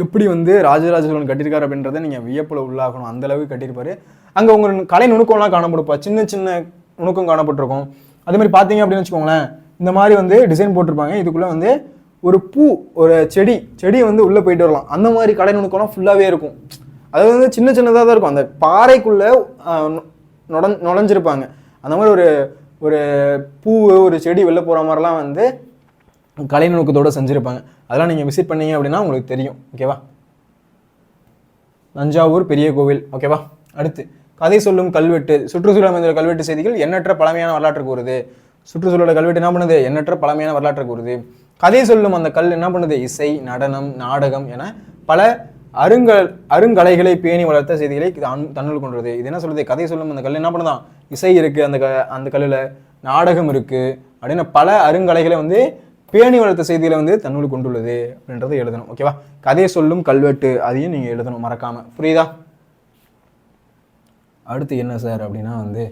எப்படி வந்து ராஜராஜ சோழன் கட்டியிருக்காரு அப்படின்றத நீங்கள் வியப்பில் உள்ளாகணும். அந்தளவுக்கு கட்டியிருப்பாரு. அங்கே உங்கள் கலை நுணுக்கம்லாம் காணப்படுப்பா, சின்ன சின்ன நுணுக்கம் காணப்பட்டிருக்கும். அதே மாதிரி பார்த்தீங்க அப்படின்னு வச்சுக்கோங்களேன், இந்த மாதிரி வந்து டிசைன் போட்டிருப்பாங்க. இதுக்குள்ளே வந்து ஒரு பூ, ஒரு செடி வந்து உள்ளே போயிட்டு வரலாம். அந்த மாதிரி கலை நுணுக்கம்லாம் ஃபுல்லாகவே இருக்கும். அது வந்து சின்ன சின்னதாக தான் இருக்கும். அந்த பாறைக்குள்ளே நுழைஞ்சிருப்பாங்க. அந்த மாதிரி ஒரு பூ, ஒரு செடி வெளில போகிற மாதிரிலாம் வந்து கலை நுணுக்கத்தோடு செஞ்சுருப்பாங்க. அதெல்லாம் நீங்கள் விசிட் பண்ணீங்க அப்படின்னா உங்களுக்கு தெரியும். ஓகேவா? தஞ்சாவூர் பெரிய கோவில். ஓகேவா? அடுத்து கதை சொல்லும் கல்வெட்டு. சுற்றுச்சூழல் அமைந்துள்ள கல்வெட்டு செய்திகள் எண்ணற்ற பழமையான வரலாற்று கூறுது. சுற்றுச்சூழல் கல்வெட்டு என்ன பண்ணுது? எண்ணற்ற பழமையான வரலாற்று கூறுது. கதை சொல்லும் அந்த கல் என்ன பண்ணுது? இசை, நடனம், நாடகம் என பல அருங்கலைகளை பேணி வளர்த்த செய்திகளை தன்னுள் கொண்டது. இது என்ன சொல்லுது? கதை சொல்லும் அந்த கல் என்ன பண்ணுதான்? இசை இருக்குது அந்த கல்லில், நாடகம் இருக்குது அப்படின்னு பல அருங்கலைகளை வந்து பேணி வளர்த்த செய்திகளை வந்து தன்னுள் கொண்டுள்ளது அப்படின்றத எழுதணும். ஓகேவா? கதை சொல்லும் கல்வெட்டு அதையும் நீங்கள் எழுதணும் மறக்காமல். புரியுதா? அடுத்து என்ன சார் அப்படின்னா வந்து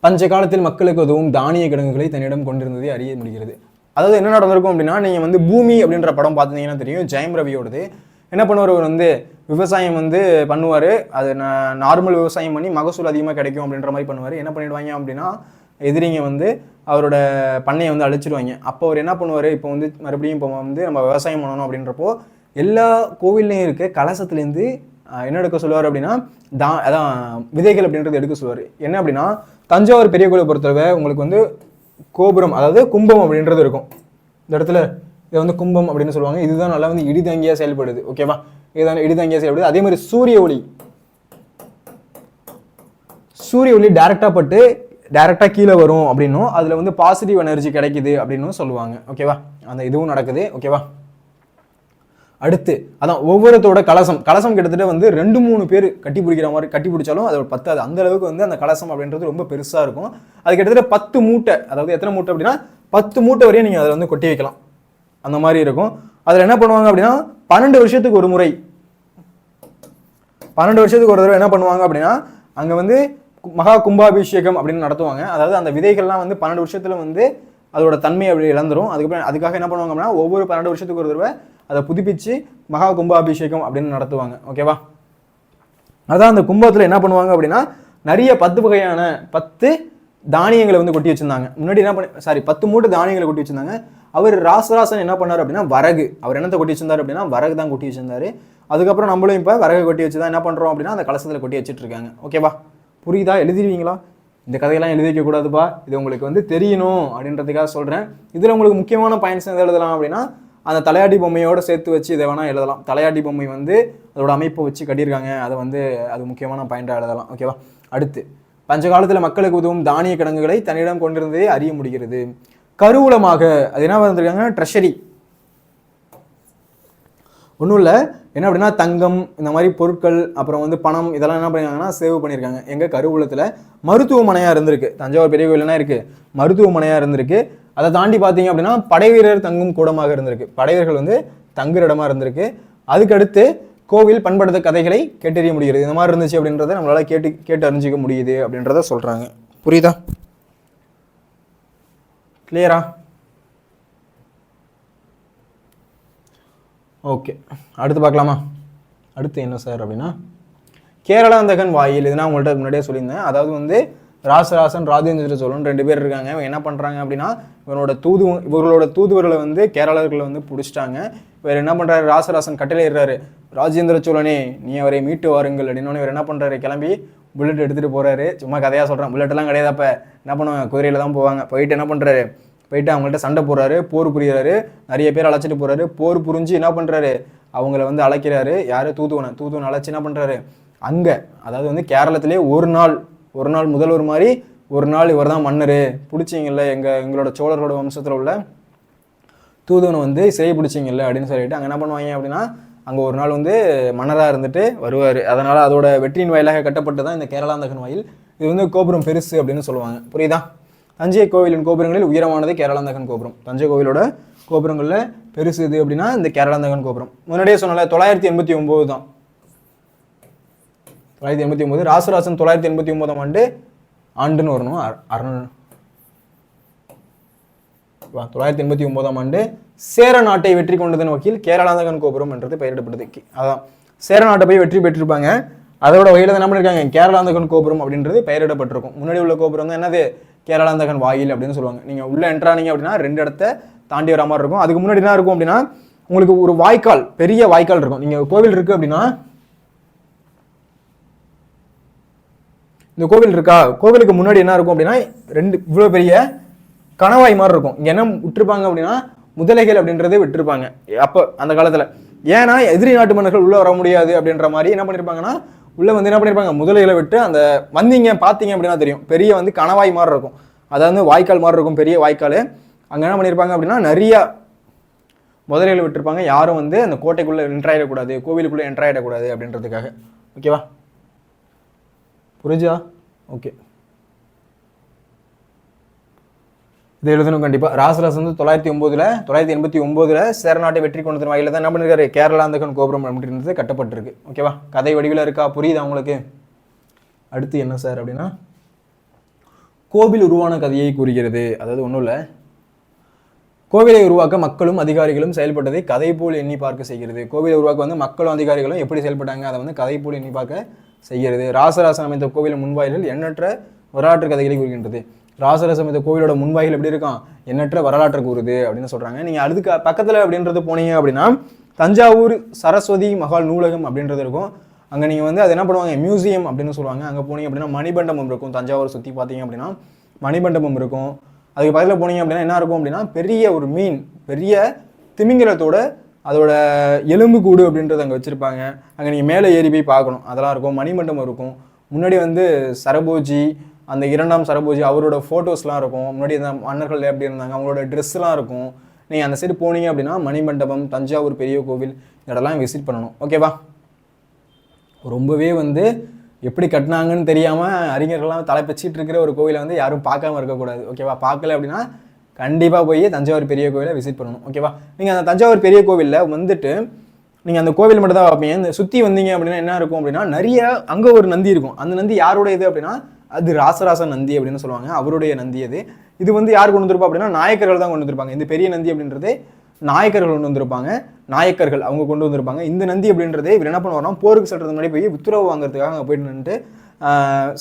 பஞ்ச காலத்தில் மக்களுக்கு உதவும் தானிய கிடங்குகளை தன்னிடம் கொண்டிருந்ததை அறிய முடிகிறது. அதாவது என்ன நடந்திருக்கும் அப்படின்னா நீங்கள் வந்து பூமி அப்படின்ற படம் பார்த்தீங்கன்னா தெரியும், ஜெயம் ரவியோடது. என்ன பண்ணுவார்? அவர் வந்து விவசாயம் வந்து பண்ணுவார். அது நார்மல் விவசாயம் பண்ணி மகசூல் அதிகமாக கிடைக்கும் அப்படின்ற மாதிரி பண்ணுவார். என்ன பண்ணிடுவாங்க அப்படின்னா எதிரிங்க வந்து அவரோட பண்ணையை வந்து அழிச்சிடுவாங்க. அப்போ அவர் என்ன பண்ணுவார்? இப்போ வந்து மறுபடியும் இப்போ வந்து நம்ம விவசாயம் பண்ணணும் அப்படின்றப்போ எல்லா கோவில்லையும் இருக்க கலசத்துலேருந்து என்ன எடுக்க சொல்லுவார் அப்படின்னா அதான் விதைகள் அப்படின்றது எடுக்க சொல்லுவார். என்ன அப்படின்னா தஞ்சாவூர் பெரிய கோயிலை பொறுத்தவரை உங்களுக்கு வந்து கோபுரம், அதாவது கும்பம் அப்படின்றது இருக்கும். இந்த இடத்துல இதை வந்து கும்பம் அப்படின்னு சொல்லுவாங்க. இதுதான் நல்லா வந்து இடிதாங்கியாக செயல்படுது. ஓகேவா? இதுதான் இடிதாங்கியாக செயல்படுது. அதே மாதிரி சூரிய ஒளி டைரெக்டாக கீழே வரும் அப்படின்னும் அதில் வந்து பாசிட்டிவ் எனர்ஜி கிடைக்குது அப்படின்னும் சொல்லுவாங்க. ஓகேவா? அந்த இதுவும் நடக்குது. ஓகேவா? அடுத்து அதான் ஒவ்வொருத்தோட கலசம் கிட்டத்தட்ட வந்து 2-3 பேர் கட்டி பிடிக்கிற மாதிரி கட்டி பிடிச்சாலும் அதோட 10 அந்த அளவுக்கு வந்து அந்த கலசம் அப்படின்றது ரொம்ப பெருசாக இருக்கும். அது கிட்டத்தட்ட 10 மூட்டை, அதாவது எத்தனை மூட்டை அப்படின்னா 10 மூட்டை வரையும் நீங்கள் அதில் வந்து கொட்டி வைக்கலாம். அந்த மாதிரி இருக்கும். அதில் என்ன பண்ணுவாங்க அப்படின்னா 12 வருஷத்துக்கு ஒரு முறை 12 வருஷத்துக்கு ஒரு தடவை என்ன பண்ணுவாங்க அப்படின்னா அங்கே வந்து மகா கும்பாபிஷேகம் அப்படின்னு நடத்துவாங்க. அதாவது அந்த விதைகள்லாம் வந்து 12 வருஷத்துல வந்து அதோட தன்மை அப்படி இழந்துரும். அதுக்காக என்ன பண்ணுவாங்க அப்படின்னா ஒவ்வொரு 12 வருஷத்துக்கு ஒரு தடவை அதை புதுப்பிச்சு மகா கும்பாபிஷேகம் அப்படின்னு நடத்துவாங்க. ஓகேவா? அதான் அந்த கும்பத்தில் என்ன பண்ணுவாங்க அப்படின்னா நிறைய 10 வகையான 10 தானியங்களை வந்து கொட்டி வச்சிருந்தாங்க. முன்னாடி என்ன 10 மூட்டை தானியங்களை கொட்டி வச்சிருந்தாங்க. அவர் ராசராசன் என்ன பண்ணார் அப்படின்னா வரகு, அவர் என்னத்தை கொட்டி வச்சிருந்தார் அப்படின்னா வரகு தான் கொட்டி வச்சிருந்தாரு. அதுக்கப்புறம் நம்மளும் இப்போ வரகு கொட்டி வச்சு தான் என்ன பண்ணுறோம் அப்படின்னா அந்த கலசத்தில் கொட்டி வச்சுட்டு இருக்காங்க. ஓகேவா? புரியுதா? எழுதிடுவீங்களா? இந்த கதையெல்லாம் எழுதி வைக்கக்கூடாதுப்பா, இது உங்களுக்கு வந்து தெரியணும் அப்படின்றதுக்காக சொல்கிறேன். இதில் உங்களுக்கு முக்கியமான பாயிண்ட்ஸ் எது எழுதலாம் அப்படின்னா அந்த தலையாட்டி பொம்மையோடு சேர்த்து வச்சு இதை வேணால் எழுதலாம். தலையாட்டி பொம்மை வந்து அதோட அமைப்பை வச்சு கட்டியிருக்காங்க, அதை வந்து அது முக்கியமான பாயிண்ட்டாக எழுதலாம். ஓகேவா? அடுத்து பஞ்ச காலத்தில் மக்களுக்கு உதவும் தானிய கிடங்குகளை தன்னிடம் கொண்டிருந்ததே அறிய முடிகிறது. கருவூலமாக அது என்ன வந்திருக்காங்க? ட்ரெஷரி. ஒன்றும் இல்லை, என்ன அப்படின்னா தங்கம் இந்த மாதிரி பொருட்கள் அப்புறம் வந்து பணம் இதெல்லாம் என்ன பண்ணியிருக்காங்கன்னா சேவ் பண்ணியிருக்காங்க. எங்கள் கருவூலத்தில் மருத்துவமனையாக இருந்திருக்கு. தஞ்சாவூர் பெரிய கோயில் என்ன இருக்குது? மருத்துவமனையாக இருந்திருக்கு. அதை தாண்டி பார்த்தீங்க அப்படின்னா படை வீரர் தங்கும் கூடமாக இருந்திருக்கு. படைவீரர்கள் வந்து தங்குற இடமா இருந்திருக்கு. அதுக்கடுத்து கோவில் பண்படுத்த கதைகளை கேட்டறிய முடிகிறது. இந்த மாதிரி இருந்துச்சு அப்படின்றத நம்மளால் கேட்டு அறிஞ்சிக்க முடியுது அப்படின்றத சொல்கிறாங்க. புரியுதா? கிளியரா? ஓகே, அடுத்து பார்க்கலாமா? அடுத்து என்ன சார் அப்படின்னா கேரளாந்தகன் வாயில். இது நான் உங்கள்கிட்ட முன்னாடியே சொல்லியிருந்தேன். அதாவது வந்து ராசராசன் ராஜேந்திர சோழன் 2 பேர் இருக்காங்க. இவங்க என்ன பண்ணுறாங்க அப்படின்னா இவர்களோட தூதுவர்களை வந்து கேரளர்களை வந்து பிடிச்சிட்டாங்க. இவர் என்ன பண்ணுறாரு, ராசராசன் கட்டளையிடுறாரு, ராஜேந்திர சோழனே நீ அவரை மீட்டு வாருங்கள் அப்படின்னு. இவர் என்ன பண்ணுறாரு, கிளம்பி புல்லட் எடுத்துகிட்டு போகிறாரு. சும்மா கதையாக சொல்கிறேன், புல்லட்டெல்லாம் கிடையாது. அப்போ என்ன பண்ணுவாங்க, குதிரையில் தான் போவாங்க. போயிட்டு என்ன பண்ணுறாரு, போயிட்டு அவங்கள்ட்ட சண்டை போடுறாரு, போர் புரிகிறாரு, நிறைய பேர் அழைச்சிட்டு போகிறாரு. போர் புரிஞ்சு என்ன பண்ணுறாரு, அவங்கள வந்து அழைக்கிறாரு. யார், தூதுவனை அழைச்சி என்ன பண்ணுறாரு, அங்கே அதாவது வந்து கேரளத்திலே ஒரு நாள் முதல்வர் மாதிரி ஒரு நாள் இவர் தான் மன்னர், பிடிச்சிங்கல்ல எங்களோட சோழர்களோட வம்சத்தில் உள்ள தூதுவனை வந்து சிறை பிடிச்சிங்கல்ல அப்படின்னு சொல்லிட்டு அங்கே என்ன பண்ணுவாங்க அப்படின்னா அங்கே ஒரு நாள் வந்து மன்னராக இருந்துட்டு வருவார். அதனால் அதோட வெற்றியின் வாயிலாக கட்டப்பட்டு தான் இந்த கேரளாந்தகன் வாயில். இது வந்து கோபுரம் பெருசு அப்படின்னு சொல்லுவாங்க. புரியுதா? தஞ்சை கோவிலின் கோபுரங்களில் உயரமானது கேரளாந்தகன் கோபுரம். தஞ்சை கோவிலோட கோபுரங்களில் பெருசு இது அப்படின்னா இந்த கேரளாந்தகன் கோபுரம். முன்னாடியே சொன்னால 989 தான். 989 ராசராசன் 989 ஆண்டுன்னு வரணும். 989 ஆண்டு சேர நாட்டை வெற்றி கொண்டதன் வகையில் கேரளாந்தகன் கோபுரம் என்றது பெயரிடப்பட்டது. அதான் சேர நாட்டை போய் வெற்றி பெற்றிருப்பாங்க. அதோட வகையில் என்ன பண்ணியிருக்காங்க, கேரளாந்தகன் கோபுரம் அப்படின்றது பெயரிடப்பட்டிருக்கும். முன்னாடி உள்ள கோபுரம் தான் என்னது, கேரளாந்தகன் வாயில் அப்படின்னு சொல்லுவாங்க. நீங்கள் உள்ள என்ட்ரானீங்க அப்படின்னா 2 இடத்த தாண்டி வர மாதிரி இருக்கும். அதுக்கு முன்னாடி என்ன இருக்கும் அப்படின்னா உங்களுக்கு ஒரு வாய்க்கால், பெரிய வாய்க்கால் இருக்கும். நீங்கள் கோவில் இருக்கு அப்படின்னா இந்த கோவில் இருக்கா, கோவிலுக்கு முன்னாடி என்ன இருக்கும் அப்படின்னா 2 இவ்வளோ பெரிய கணவாய் மாதிரி இருக்கும். இங்கே என்ன விட்டுருப்பாங்க அப்படின்னா முதலைகள் அப்படின்றதே விட்டுருப்பாங்க அப்போ அந்த காலத்தில். ஏன்னா எதிரி நாட்டு மன்னர்கள் உள்ளே வர முடியாது அப்படின்ற மாதிரி என்ன பண்ணியிருப்பாங்கன்னா உள்ளே வந்து என்ன பண்ணியிருப்பாங்க, முதலைகளை விட்டு அந்த வந்தீங்க பார்த்தீங்க அப்படின்னா தெரியும், பெரிய வந்து கணவாய் மாதிரி இருக்கும். அதாவது வாய்க்கால் மாதிரி இருக்கும், பெரிய வாய்க்கால். அங்கே என்ன பண்ணியிருப்பாங்க அப்படின்னா நிறைய முதலைகளை விட்டுருப்பாங்க. யாரும் வந்து அந்த கோட்டைக்குள்ளே என்ட்ராயிடக்கூடாது, கோவிலுக்குள்ளே என்ட்ராயிடக்கூடாது அப்படின்றதுக்காக. ஓகேவா? புரிஞ்சா? ஓகே, இது எழுதணும் கண்டிப்பாக. ராசராசன் வந்து 989 சேர நாட்டை வெற்றி கொண்டதன் வாயில தான் என்ன பண்ணிருக்காரு, கேரளாந்தகன் கோபுரம் அப்படின்றது கட்டப்பட்டிருக்கு. ஓகேவா? கதை வடிவில் இருக்கா, புரியுதா உங்களுக்கு? அடுத்து என்ன சார் அப்படின்னா கோவில் உருவான கதையை கூறுகிறது. அதாவது ஒன்றும் இல்லை, கோவிலை உருவாக்க மக்களும் அதிகாரிகளும் செயல்பட்டதை கதை போல் எண்ணி பார்க்க செய்கிறது. கோவிலை உருவாக்க வந்து மக்களும் அதிகாரிகளும் எப்படி செயல்பட்டாங்க அதை வந்து கதை போல் எண்ணி பார்க்க செய்கிறது. ராசராசன் அமைத்த கோவிலின் முன்வாயில்கள் எண்ணற்ற வரலாற்று கதைகளை கூறுகின்றது. ராசராசன் அமைத்த கோவிலோட முன்வாயில் எப்படி இருக்கான், எண்ணற்ற வரலாற்று கூறுது அப்படின்னு சொல்றாங்க. நீங்க அதுக்கு பக்கத்துல அப்படின்றது போனீங்க அப்படின்னா தஞ்சாவூர் சரஸ்வதி மகால் நூலகம் அப்படின்றது இருக்கும். அங்கே நீங்கள் வந்து அது என்ன பண்ணுவாங்க, மியூசியம் அப்படின்னு சொல்லுவாங்க. அங்கே போனீங்க அப்படின்னா மணிமண்டபம் இருக்கும். தஞ்சாவூர் சுற்றி பார்த்தீங்க அப்படின்னா மணிமண்டபம் இருக்கும். அதுக்கு பக்கத்தில் போனீங்க அப்படின்னா என்ன இருக்கும் அப்படின்னா பெரிய ஒரு மீன், பெரிய திமிங்கலத்தோட அதோட எலும்பு கூடு அப்படின்றது அங்கே வச்சுருப்பாங்க. அங்கே நீங்கள் மேலே ஏறி போய் பார்க்கணும், அதெல்லாம் இருக்கும். மணிமண்டபம் இருக்கும். முன்னாடி வந்து சரபோஜி, அந்த 2ஆம் சரபோஜி அவரோட ஃபோட்டோஸ்லாம் இருக்கும். முன்னாடி அந்த மன்னர்கள் எப்படி இருந்தாங்க அவங்களோட ட்ரெஸ்லாம் இருக்கும். நீங்கள் அந்த சைடு போனீங்க அப்படின்னா மணிமண்டபம், தஞ்சாவூர் பெரிய கோவில் இதெல்லாம் விசிட் பண்ணணும். ஓகேவா? ரொம்பவே வந்து எப்படி கட்டினாங்கன்னு தெரியாமல் அறிஞர்கள்லாம் தலை பச்சிட்டு இருக்கிற ஒரு கோவிலை வந்து யாரும் பார்க்காம இருக்கக்கூடாது. ஓகேவா? பார்க்கல அப்படின்னா கண்டிப்பாக போய் தஞ்சாவூர் பெரிய கோவிலை விசிட் பண்ணணும். ஓகேவா? நீங்கள் அந்த தஞ்சாவூர் பெரிய கோவிலில் வந்துட்டு நீங்கள் அந்த கோவில் மட்டும் தான் பார்ப்பீங்க. இந்த சுற்றி வந்தீங்க அப்படின்னா என்ன இருக்கும் அப்படின்னா நிறைய அங்கே ஒரு நந்தி இருக்கும். அந்த நந்தி யாருடைய இது அப்படின்னா அது ராசராச நந்தி அப்படின்னு சொல்லுவாங்க, அவருடைய நந்தி அது. இது வந்து யார் கொண்டு வந்திருப்பா அப்படின்னா நாயக்கர்கள் தான் கொண்டு வந்திருப்பாங்க. இந்த பெரிய நந்தி அப்படின்றது நாயக்கர்கள் கொண்டு வந்திருப்பாங்க. நாயக்கர்கள் அவங்க கொண்டு வந்திருப்பாங்க. இந்த நந்தி அப்படின்றதே இவர் என்ன பண்ணுவாராம், போருக்கு செல்றது முன்னாடி போய் உத்தரவு வாங்குறதுக்காக அங்கே போயிட்டு நின்றுட்டு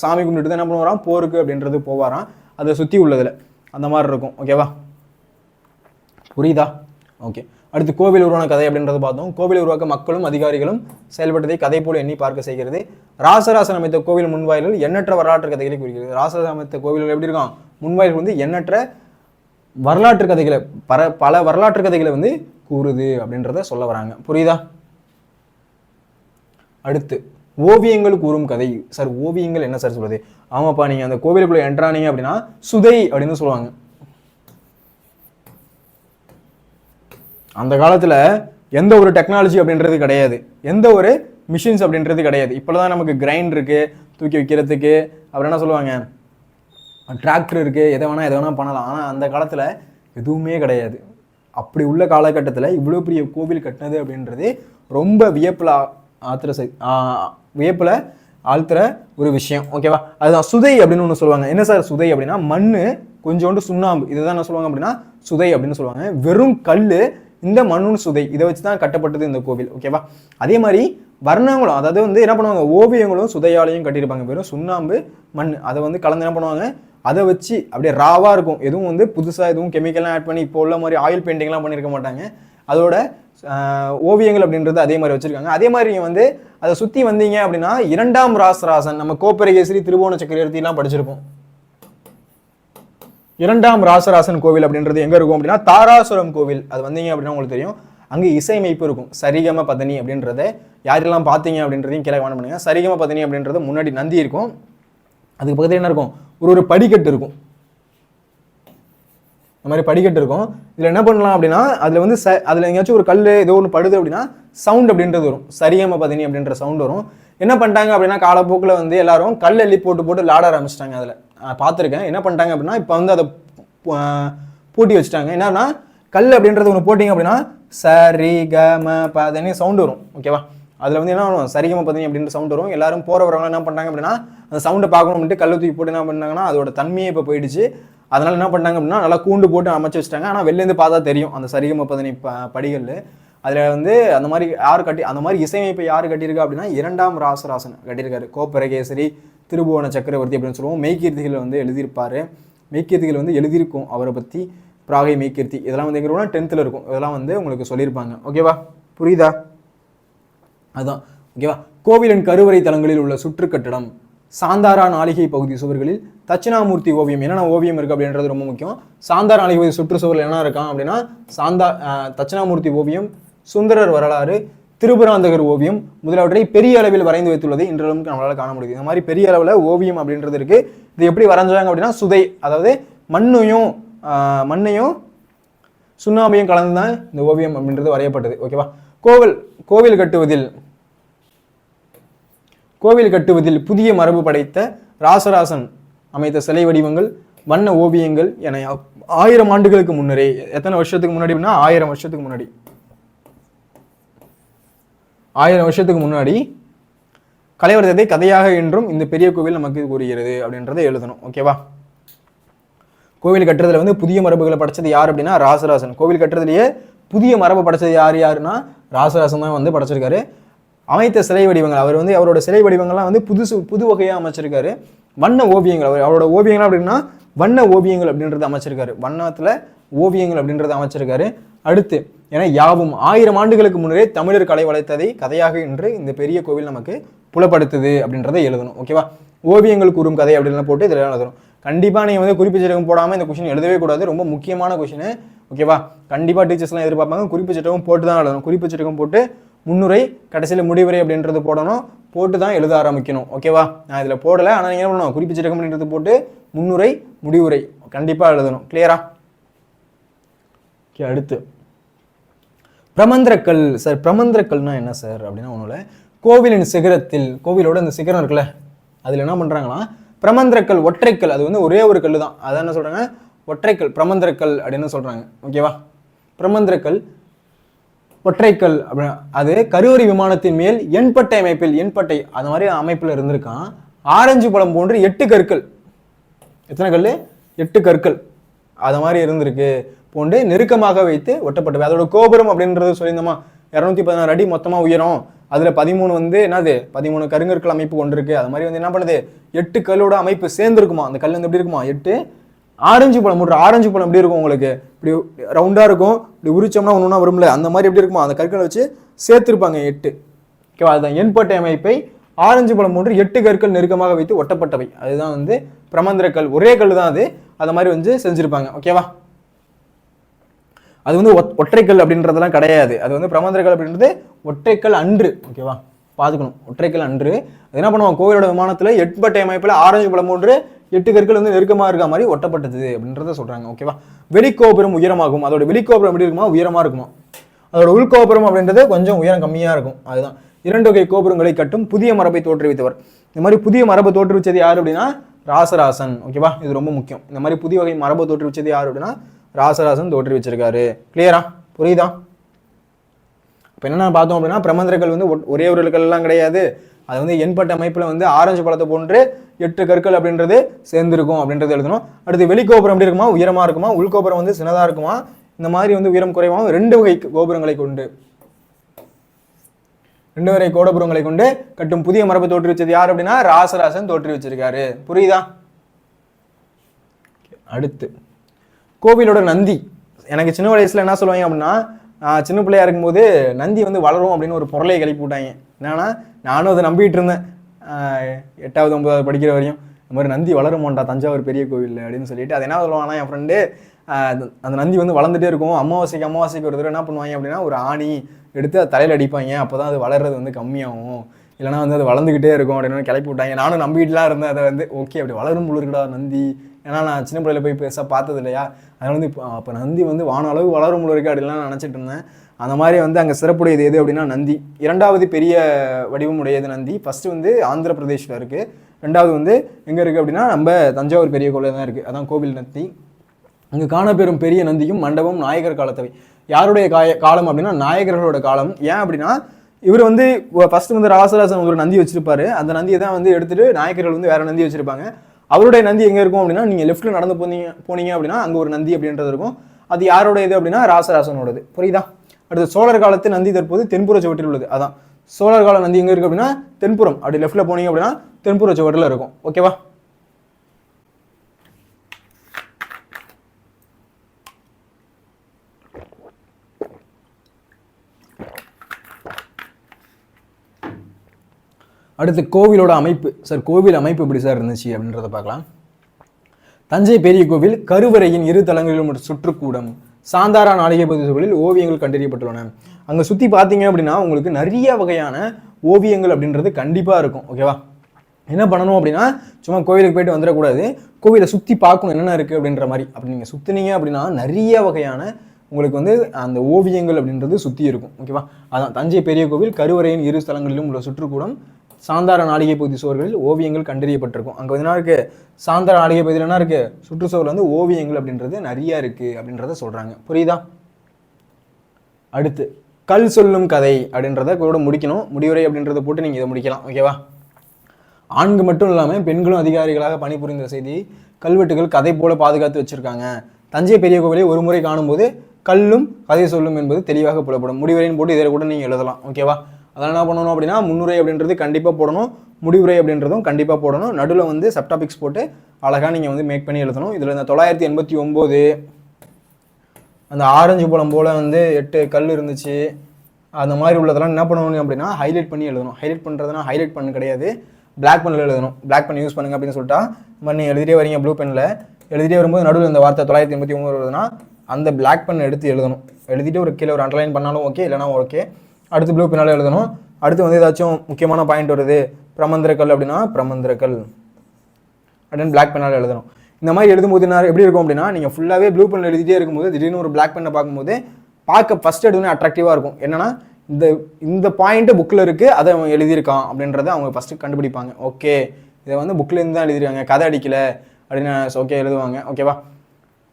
சாமி கும்பிட்டு என்ன பண்ணுவாராம், போருக்கு அப்படின்றது போவாராம். அதை சுற்றி உள்ளதில் அந்த மாதிரி இருக்கும். ஓகேவா? புரியுதா? ஓகே. அடுத்து கோவில் உருவான கதை அப்படின்றத பார்த்தோம். கோவில் உருவாக்க மக்களும் அதிகாரிகளும் செயல்பட்டதை கதை போல எண்ணி பார்க்க செய்கிறது. ராசராசன் அமைத்த கோவில் முன்வாயில்கள் எண்ணற்ற வரலாற்று கதைகளை கூறுகிறது. ராசராசன் அமைத்த கோவில்கள் எப்படி இருக்கும், முன்வாயில்கள் வந்து எண்ணற்ற வரலாற்று கதைகளை பல வரலாற்று கதைகளை வந்து கூறுது அப்படின்றத சொல்ல வராங்க. புரியுதா? அடுத்து ஓவியங்கள் கூறும் கதை. சார் ஓவியங்கள் என்ன சார் சொல்றது? ஆமாப்பா, நீங்க அந்த கோவிலுக்குள்ள என்ட்ரானீங்க அப்படின்னா சுதை அப்படின்னு சொல்லுவாங்க. அந்த காலத்துல எந்த ஒரு டெக்னாலஜி அப்படின்றது கிடையாது, எந்த ஒரு மிஷின்ஸ் அப்படின்றது கிடையாது. இப்போதான் நமக்கு கிரைண்ட் இருக்கு தூக்கி வைக்கிறதுக்கு, அப்புறம் என்ன சொல்லுவாங்க டிராக்டர் இருக்கு, எதை வேணா பண்ணலாம். ஆனால் அந்த காலத்தில் எதுவுமே கிடையாது. அப்படி உள்ள காலகட்டத்தில் இவ்வளோ பெரிய கோவில் கட்டினது அப்படின்றது ரொம்ப வியப்பில் ஆழ்த்துற ஒரு விஷயம். ஓகேவா? அதுதான் சுதை அப்படின்னு ஒன்று சொல்லுவாங்க. என்ன சார் சுதை அப்படின்னா மண் கொஞ்சோண்டு சுண்ணாம்பு, இதுதான் என்ன சொல்லுவாங்க அப்படின்னா சுதை அப்படின்னு சொல்லுவாங்க. வெறும் கல், இந்த மண்ணுன்னு சுதை, இதை வச்சு தான் கட்டப்பட்டது இந்த கோவில். ஓகேவா? அதே மாதிரி வர்ணங்களும், அதாவது வந்து என்ன பண்ணுவாங்க, ஓவியங்களும் சுதையாலையும் கட்டியிருப்பாங்க. வெறும் சுண்ணாம்பு மண் அதை வந்து கலந்து என்ன பண்ணுவாங்க, அதை வச்சு அப்படியே ராவாக இருக்கும். எதுவும் வந்து புதுசாக எதுவும் கெமிக்கல்லாம் ஆட் பண்ணி இப்போ உள்ள மாதிரி ஆயில் பெயிண்டிங்லாம் பண்ணியிருக்க மாட்டாங்க. அதோட ஓவியங்கள் அப்படின்றது அதே மாதிரி வச்சிருக்காங்க. அதே மாதிரி நீங்கள் வந்து அதை சுற்றி வந்தீங்க அப்படின்னா 2ஆம் ராசராசன், நம்ம கோப்பரகேசரி திருபுவன சக்கரவர்த்திலாம் படிச்சிருப்போம். 2ஆம் ராசராசன் கோவில் அப்படின்றது எங்கே இருக்கும் அப்படின்னா தாராசுரம் கோவில். அது வந்தீங்க அப்படின்னா உங்களுக்கு தெரியும், அங்கே இசையமைப்பு இருக்கும். சரிகம பதனி அப்படின்றத யாரெல்லாம் பார்த்தீங்க அப்படின்றதையும் கீழே கமெண்ட் பண்ணுங்க. சரிகம பதனி அப்படின்றது முன்னாடி நந்தி இருக்கும், அதுக்கு பக்கத்தில் என்ன இருக்கும், ஒரு படிக்கட்டு இருக்கும். இந்த மாதிரி படிக்கட்டு இருக்கும். இதில் என்ன பண்ணலாம் அப்படின்னா அதில் வந்து அதில் எங்கேயாச்சும் ஒரு கல் ஏதோ ஒன்று படுது அப்படின்னா சவுண்ட் அப்படின்றது வரும், சரிகம பதனி அப்படின்ற சவுண்ட் வரும். என்ன பண்ணிட்டாங்க அப்படின்னா காலப்போக்கில் வந்து எல்லாரும் கல் அள்ளி போட்டு போட்டு விளாட ஆரம்பிச்சிட்டாங்க. அதில் பார்த்துருக்கேன். என்ன பண்ணிட்டாங்க அப்படின்னா இப்போ வந்து அதை பூட்டி வச்சுட்டாங்க. என்னன்னா கல் அப்படின்றது ஒன்று போட்டிங்க அப்படின்னா சரிகம பதனி சவுண்ட் வரும். ஓகேவா? அதில் வந்து என்ன வரும், சரிகம பதனி அப்படின்ற சவுண்ட் வரும். எல்லாரும் போகிறவங்க என்ன பண்ணிட்டாங்க அப்படின்னா அந்த சவுண்டை பார்க்கணும்ட்டு கல் தூக்கி போட்டு என்ன பண்ணாங்கன்னா அதோட தன்மையை இப்போ போயிடுச்சு. அதனால என்ன பண்ணாங்க அப்படின்னா நல்லா கூண்டு போட்டு அமைச்சு வச்சுட்டாங்க. ஆனால் வெளிலேருந்து பார்த்தா தெரியும் அந்த சரிகம பதனி படிகள். அதில் வந்து அந்த மாதிரி யார் கட்டி, அந்த மாதிரி இசையமைப்பை யார் கட்டியிருக்கா அப்படின்னா 2ஆம் ராசராசன் கட்டியிருக்காரு. கோப்பரகேசரி திருபுவன சக்கரவர்த்தி அப்படின்னு சொல்லுவோம். மெய்கீர்த்திகள் வந்து எழுதியிருப்பார். மெய்கீர்த்திகள் வந்து எழுதியிருக்கும் அவரை பற்றி. பிராகை மெய்கீர்த்தி இதெல்லாம் வந்து எங்கே 10th இருக்கும். இதெல்லாம் வந்து உங்களுக்கு சொல்லியிருப்பாங்க. ஓகேவா? புரியுதா? அதுதான். ஓகேவா? கோவிலின் கருவறை தலங்களில் உள்ள சுற்று கட்டடம், சாந்தாரா நாளிகை பகுதி சுவர்களில் தட்சிணாமூர்த்தி ஓவியம், என்னென்ன ஓவியம் இருக்குது அப்படின்றது ரொம்ப முக்கியம். சாந்தாரா நாளிகை பகுதி சுற்றுச்சுவர்கள் என்ன இருக்கான் அப்படின்னா தட்சிணாமூர்த்தி ஓவியம், சுந்தரர் வரலாறு, திருபுராந்தகர் ஓவியம் முதலவற்றை பெரிய அளவில் வரைந்து வைத்துள்ளதை இன்றும் நம்மளால் காண முடியுது. இந்த மாதிரி பெரிய அளவில் ஓவியம் அப்படின்றது இருக்கு. இது எப்படி வரைஞ்சாங்க அப்படின்னா சுதை, அதாவது மண்ணையும் சுண்ணாம்பையும் கலந்து தான் இந்த ஓவியம் அப்படின்றது வரையப்பட்டது. ஓகேவா? கோவில் கட்டுவதில் புதிய மரபு படைத்த ராசராசன் அமைத்த சிலை வடிவங்கள், வண்ண ஓவியங்கள் என 1000 ஆண்டுகளுக்கு முன்னரே, எத்தனை வருஷத்துக்கு முன்னாடி அப்படின்னா 1000 வருஷத்துக்கு முன்னாடி, 1000 வருஷத்துக்கு முன்னாடி கலைவர்த்தத்தை கதையாக என்றும் இந்த பெரிய கோவில் நமக்கு கூறுகிறது அப்படின்றத எழுதணும். ஓகேவா? கோவில் கட்டுறதுல வந்து புதிய மரபுகளை படைச்சது யார் அப்படின்னா ராசராசன். கோவில் கட்டுறதுலேயே புதிய மரபு படைச்சது யாருன்னா ராசராசன் தான் வந்து படைச்சிருக்காரு. அமைத்த சிலை வடிவங்கள், அவர் வந்து அவரோட சிலை வடிவங்கள்லாம் வந்து புது வகையாக அமைச்சிருக்காரு. வண்ண ஓவியங்கள், அவரோட ஓவியங்கள் அப்படின்னா வண்ண ஓவியங்கள் அப்படின்றது அமைச்சிருக்காரு. வண்ணத்தில் ஓவியங்கள் அப்படின்றத அமைச்சிருக்காரு. அடுத்து ஏன்னா யாவும் 1000 ஆண்டுகளுக்கு முன்னரே தமிழர் கலை வளர்த்ததை கதையாக இன்று இந்த பெரிய கோவில் நமக்கு புலப்படுத்துது அப்படின்றத எழுதணும். ஓகேவா? ஓவியங்கள் கூறும் கதை அப்படின்னு போட்டு இதில் எழுதணும். கண்டிப்பாக நீங்கள் வந்து குறிப்பு சட்டகம் போடாமல் இந்த கொஸ்டின் எழுதவே கூடாது. ரொம்ப முக்கியமான கொஸ்டின். ஓகேவா? கண்டிப்பாக டீச்சர்ஸ்லாம் எதிர்பார்ப்பாங்க. குறிப்பு சட்டகம் போட்டு தான் எழுதணும். குறிப்பு சட்டகம் போட்டு முன்னுரை கடைசியில் முடிவுரை அப்படின்றது போடணும். போட்டு தான் எழுத ஆரம்பிக்கணும். ஓகேவா? நான் இதில் போடலை, ஆனால் நீங்கள் என்ன பண்ணணும், குறிப்பு சட்டகம் அப்படின்றது போட்டு முன்னுரை முடிவுரை கண்டிப்பாக எழுதணும். கிளியரா? ஓகே. அடுத்து பிரமந்திரக்கல். சார் பிரமந்திரக்கல்னா என்ன சார் அப்படின்னா ஒன்றும் இல்லை, கோவிலின் சிகரத்தில், கோவிலோட இந்த சிகரம் இருக்குல்ல, அதில் என்ன பண்ணுறாங்கன்னா பிரமந்திரக்கல், ஒற்றைக்கல், அது வந்து ஒரே ஒரு கல் தான். அதான் என்ன சொல்கிறாங்க, ஒற்றைக்கல், பிரமந்திரக்கல் அப்படின்னு சொல்கிறாங்க. ஓகேவா? பிரமந்திரக்கல் ஒற்றைக்கல் அப்படின்னா அது கருவறை விமானத்தின் மேல் எண்பட்டை அமைப்பில், எண்பட்டை அந்த மாதிரி அமைப்பில் இருந்திருக்கான். ஆரஞ்சு பழம் போன்று 8 கற்கள், எத்தனை கல், 8 கற்கள் அது மாதிரி இருந்திருக்கு போன்று நெருக்கமாக வைத்து ஒட்டப்பட்டவை. அதோட கோபுரம் அப்படின்றது சொல்லியிருந்தோமா 216 அடி மொத்தமாக உயரம். அதில் 13 வந்து என்னது 13 கருங்கற்கள் அமைப்பு கொண்டு இருக்கு. அது மாதிரி வந்து என்ன பண்ணுது 8 கல்லோட அமைப்பு சேர்ந்துருக்குமா. அந்த கல் வந்து எப்படி இருக்குமா 8 ஆரஞ்சு பழம் போட்டு, ஆரஞ்சு பழம் எப்படி இருக்கும் உங்களுக்கு, இப்படி ரவுண்டாக இருக்கும், இப்படி உரிச்சோம்னா ஒன்று ஒன்றா வரும்ல, அந்த மாதிரி எப்படி இருக்குமா அந்த கற்களை வச்சு சேர்த்துருப்பாங்க 8. ஓகேவா? அதுதான் எண்பட்டை அமைப்பை ஆரஞ்சு பழம் போன்று 8 கற்கள் நெருக்கமாக வைத்து ஒட்டப்பட்டவை. அதுதான் வந்து பிரமந்திரக்கல். ஒரே கல் தான் அது, அதை மாதிரி வந்து செஞ்சுருப்பாங்க. ஓகேவா? அது வந்து ஒற்றைக்கல் அப்படின்றதெல்லாம் கிடையாது. அது வந்து பிரமந்திரக்கல் அப்படின்றது ஒற்றைக்கல் அன்று. ஓகேவா? பார்த்துக்கணும், ஒற்றைக்கல் அன்று. அது என்ன பண்ணுவாங்க, கோவிலோட விமானத்தில் எண்பட்டை அமைப்பில் ஆரஞ்சு பழம் போன்று 8 கற்கள் வந்து நெருக்கமாக இருக்க மாதிரி ஒட்டப்பட்டது அப்படின்றத சொல்கிறாங்க. ஓகேவா? வெளிக்கோபுரம் உயரமாகும். அதோட வெளிக்கோபுரம் எப்படி இருக்குமா, உயரமாக இருக்குமா. அதோட உள்கோபுரம் அப்படின்றது கொஞ்சம் உயரம் கம்மியாக இருக்கும். அதுதான் 2 வகை கோபுரங்களை கட்டும் புதிய மரபை தோற்றுவித்தவர். இந்த மாதிரி புதிய மரபை தோற்றுவிச்சது யார் அப்படின்னா ராசராசன். ஓகேவா? இது ரொம்ப முக்கியம். இந்த மாதிரி புதிய வகை மரபை தோற்றுவிச்சது யார் அப்படின்னா ராசராசன் தோற்றுவிச்சிருக்காரு. கிளியரா? புரியுதா? இப்போ என்னென்ன பார்த்தோம் அப்படின்னா பிரமந்திரக்கல் வந்து ஒரே ஒரு கல்லாம் கிடையாது, அது வந்து எண்பட்ட அமைப்பில் வந்து ஆரஞ்சு பழத்தை போன்று 8 கற்கள் அப்படின்றது சேர்ந்துருக்கும் அப்படின்றது எழுதணும். அடுத்து வெளிக்கோபுரம் எப்படி இருக்குமா, உயரமாக இருக்குமா, உள்கோபுரம் வந்து சின்னதாக இருக்குமா, இந்த மாதிரி வந்து உயரம் குறைவாகவும் 2 வகை கோபுரங்களை கொண்டு 2 வகை கோபுரங்களை கொண்டு கட்டும் புதிய மரபை தோற்றுவிச்சது யார் அப்படின்னா ராசராசன் தோற்றுவிச்சிருக்காரு. புரியுதா? அடுத்து கோவிலோட நந்தி. எனக்கு சின்ன வயசுல என்ன சொல்லுவாங்க அப்படின்னா, சின்ன பிள்ளையா இருக்கும்போது நந்தி வந்து வளரும் அப்படின்னு ஒரு பொருளை கிளப்பி விட்டாங்க. என்னன்னா நானும் அதை நம்பிட்டு இருந்தேன் 8வது 9வது படிக்கிற வரையும். இந்த மாதிரி நந்தி வளருமாண்டா தஞ்சாவூர் பெரிய கோவில் அப்படின்னு சொல்லிட்டு. அது என்ன சொல்லுவாங்கன்னா, என் ஃப்ரெண்டு அந்த நந்தி வந்து வளர்ந்துட்டே இருக்கும். அமாவாசைக்கு ஒரு தடவை என்ன பண்ணுவாங்க அப்படின்னா, ஒரு ஆணி எடுத்து அது தலையில் அடிப்பாங்க. அப்போ தான் அது வளர்றது வந்து கம்மியாகும், இல்லைனா வந்து அது வளர்ந்துக்கிட்டே இருக்கும் அப்படின்னு கிளப்பி விட்டாங்க. நானும் நம்பிட்டுலாம் இருந்தேன் அதை வந்து. ஓகே அப்படி வளரும் போல இருக்குடா நந்தி, ஏன்னா நான் சின்ன பிள்ளையில போய் பெருசாக பார்த்தது இல்லையா, அதனால வந்து அப்போ நந்தி வந்து வான அளவு வளரும் போல இருக்கு அப்படின்லாம் நினச்சிட்டு இருந்தேன். அந்த மாதிரி வந்து அங்கே சிறப்புடையது எது அப்படின்னா நந்தி. 2வது பெரிய வடிவம் உடையது நந்தி. ஃபர்ஸ்ட் வந்து ஆந்திர பிரதேஷில் இருக்குது, 2வது வந்து எங்கே இருக்குது அப்படின்னா நம்ம தஞ்சாவூர் பெரிய கோவில் தான் இருக்குது, அதான் கோவில் நந்தி. இங்கே காணப்பெறும் பெரிய நந்தியும் மண்டபம் நாயகர் காலத்தவை. யாருடைய காலம் அப்படின்னா நாயகர்களோட காலம். ஏன் அப்படின்னா இவர் வந்து ஃபர்ஸ்ட் வந்து ராசராசன் ஒரு நந்தி வச்சிருப்பாரு, அந்த நந்தியை தான் வந்து எடுத்துட்டு நாயக்கர்கள் வந்து வேற நந்தி வச்சிருப்பாங்க. அவருடைய நந்தி எங்கே இருக்கும் அப்படின்னா, நீங்கள் லெஃப்ட்டில் நடந்து போனீங்க அப்படின்னா அங்கே ஒரு நந்தி அப்படின்றது இருக்கும். அது யாரோட இது அப்படின்னா ராசராசனோடது. புரியுதா? அடுத்து சோழர் காலத்து நந்தி தற்போது தென்புற சுவற்றில் உள்ளது. அதான் சோழர் கால நந்தி எங்கே இருக்குது அப்படின்னா தென்புறம், அப்படி லெஃப்ட்டில் போனீங்க அப்படின்னா தென்புற சுவற்றில் இருக்கும். ஓகேவா? அடுத்து கோவிலோட அமைப்பு. சார் கோவில் அமைப்பு எப்படி சார் இருந்துச்சு அப்படின்றத பார்க்கலாம். தஞ்சை பெரிய கோவில் கருவறையின் 2 தளங்களிலும் ஒரு சுற்றுக்கூடம், சாந்தாரா நாளிகை பகுதிகளில் ஓவியங்கள் கண்டறியப்பட்டுள்ளன. அங்கே சுற்றி பார்த்தீங்க அப்படின்னா உங்களுக்கு நிறைய வகையான ஓவியங்கள் அப்படின்றது கண்டிப்பாக இருக்கும். ஓகேவா? என்ன பண்ணணும் அப்படின்னா, சும்மா கோவிலுக்கு போயிட்டு வந்துடக்கூடாது, கோவிலை சுற்றி பார்க்கணும் என்னென்ன இருக்குது அப்படின்ற மாதிரி. அப்படி நீங்கள் சுற்றினீங்க அப்படின்னா நிறைய வகையான உங்களுக்கு வந்து அந்த ஓவியங்கள் அப்படின்றது சுற்றி இருக்கும். ஓகேவா? அதான் தஞ்சை பெரிய கோவில் கருவறையின் 2 ஸ்தலங்களிலும் உள்ள சுற்றுக்கூடம், சாந்தார நாளிகை பகுதி சுவர்களில் ஓவியங்கள் கண்டறியப்பட்டிருக்கும். அங்கே வந்து என்ன இருக்குது, சாந்தார நாளிகை பகுதியில் என்ன இருக்குது, சுற்றுச்சுவரில் வந்து ஓவியங்கள் அப்படின்றது நிறையா இருக்குது அப்படின்றத சொல்கிறாங்க. புரியுதா? அடுத்து கல் சொல்லும் கதை அப்படின்றத கூட முடிக்கணும். முடிவுரை அப்படின்றத போட்டு நீங்கள் இதை முடிக்கலாம். ஓகேவா? ஆண்கள் மட்டும் இல்லாமல் பெண்களும் அதிகாரிகளாக பணிபுரிந்த செய்தி கல்வெட்டுகள் கதை போல பாதுகாத்து வச்சுருக்காங்க. தஞ்சை பெரிய கோவிலை ஒரு முறை காணும்போது கல்லும் கதை சொல்லும் என்பது தெளிவாக புலப்படும். முடிவுரைன்னு போட்டு இதில் கூட நீங்கள் எழுதலாம். ஓகேவா? அதெல்லாம் என்ன பண்ணணும் அப்படின்னா, முன்னுரை அப்படின்றது கண்டிப்பாக போடணும், முடிவுரை அப்படின்றதும் கண்டிப்பாக போடணும். நடுவில் வந்து சப்டாபிக்ஸ் போட்டு அழகாக நீங்கள் வந்து மேக் பண்ணி எழுதணும். இதில் இந்த 989 அந்த ஆரஞ்சு பழம் போல் வந்து 8 கல் இருந்துச்சு, அந்த மாதிரி உள்ளதெல்லாம் என்ன பண்ணணும் அப்படின்னா ஹைலைட் பண்ணி எழுதணும். ஹைலைட் பண்ணுறதுனா ஹைலைட் பண்ணு கிடையாது, பிளாக் பெனில் எழுதணும். பிளாக் பென் யூஸ் பண்ணுங்க அப்படின்னு சொல்லிட்டா இந்த நீங்கள் எழுதிட்டே வரீங்க, ப்ளூ பெனில் எழுதிட்டே வரும்போது நடுவில் இந்த வார்த்தை 989 வருதுன்னா அந்த பிளாக் பென் எடுத்து எழுதணும். எழுதிட்டு ஒரு கீழே ஒரு அண்டர்லைன் பண்ணாலும் ஓகே, இல்லைனா ஓகே. அடுத்து ப்ளூ பெனால் எழுதணும். அடுத்து வந்து ஏதாச்சும் முக்கியமான பாயிண்ட் வருது, பிரமந்திரக்கல் அப்படின்னா பிரமந்திரக்கல் அப்படின்னு பிளாக் பெனால் எழுதணும். இந்த மாதிரி எழுதும்போது என்ன எப்படி இருக்கும் அப்படின்னா, நீங்கள் ஃபுல்லாகவே ப்ளூ பெனில் எழுதிட்டே இருக்கும்போது திடீர்னு ஒரு பிளாக் பெண்ணை பார்க்கும்போது பார்க்க ஃபஸ்ட் எடுத்தோன்னே அட்ராக்டிவாக இருக்கும். என்னன்னா இந்த பாயிண்ட்டு புக்கில் இருக்குது, அதை அவன் எழுதியிருக்கான் அப்படின்றத அவங்க ஃபஸ்ட்டு கண்டுபிடிப்பாங்க. ஓகே இதை வந்து புக்கிலேருந்து தான் எழுதிருக்காங்க, கதை அடிக்கலை அப்படின்னு ஓகே எழுதுவாங்க. ஓகேவா?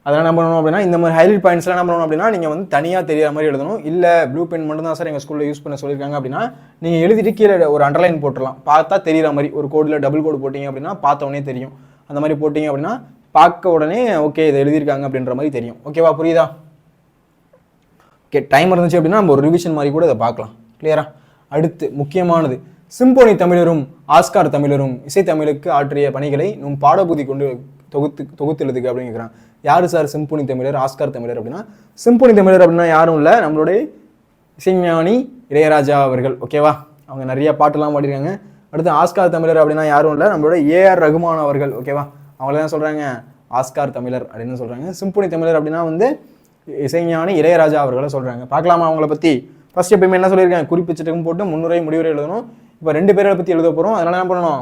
அதெல்லாம் என்ன பண்ணணும் அப்படின்னா, இந்த மாதிரி ஹைலைட் பாயிண்ட்ஸ்லாம் என்ன பண்ணணும் அப்படின்னா நீங்கள் வந்து தனியாக தெரியாத மாதிரி எழுதணும். இல்லை ப்ளூ பென் மட்டும் தான் சார் எங்கள் ஸ்கூலில் யூஸ் பண்ண சொல்லியிருக்காங்க அப்படின்னா நீங்கள் எழுதிட்டு கீழே ஒரு அண்டர்லைன் போட்டுடலாம். பார்த்தா தெரிகிற மாதிரி ஒரு கோடில் டபுள் கோடு போட்டிங்க அப்படின்னா பார்த்த உடனே தெரியும். அந்த மாதிரி போட்டிங்க அப்படின்னா பார்க்க உடனே ஓகே இதை எழுதியிருக்காங்க அப்படின்ற மாதிரி தெரியும். ஓகேவா? புரியுதா? ஓகே, டைம் இருந்துச்சு அப்படின்னா நம்ம ஒரு ரிவிஷன் மாதிரி கூட இதை பார்க்கலாம். கிளியரா? அடுத்து முக்கியமானது, சிம்போனி தமிழரும் ஆஸ்கார் தமிழரும் இசை தமிழுக்கு ஆற்றிய பணிகளை நம் பாடபூதி கொண்டு தொகுத்தெழுதுக்கு அப்படின்னு கேட்குறான். யார் சார் சிம்போனி தமிழர் ஆஸ்கார் தமிழர் அப்படின்னா, சிம்போனி தமிழர் அப்படின்னா யாரும் இல்லை, நம்மளுடைய இசைஞானி இளையராஜா அவர்கள். ஓகேவா? அவங்க நிறைய பாட்டெல்லாம் பாடிருக்காங்க. அடுத்து ஆஸ்கார் தமிழர் அப்படின்னா யாரும் இல்லை, நம்மளோட ஏஆர் ரகுமான் அவர்கள். ஓகேவா? அவங்கள தான் சொல்கிறாங்க ஆஸ்கார் தமிழர் அப்படின்னு சொல்கிறாங்க. சிம்போனி தமிழர் அப்படின்னா வந்து இசைஞானி இளையராஜா அவர்களை சொல்கிறாங்க. பார்க்கலாமா அவங்கள பற்றி? ஃபர்ஸ்ட் எப்பயுமே என்ன சொல்லியிருக்காங்க, குறிப்பிச்சிட்டும் போட்டு முன்னுரை முடிவுரை எழுதணும். இப்போ 2 பேரை பற்றி எழுத போகிறோம், அதனால என்ன பண்ணணும்,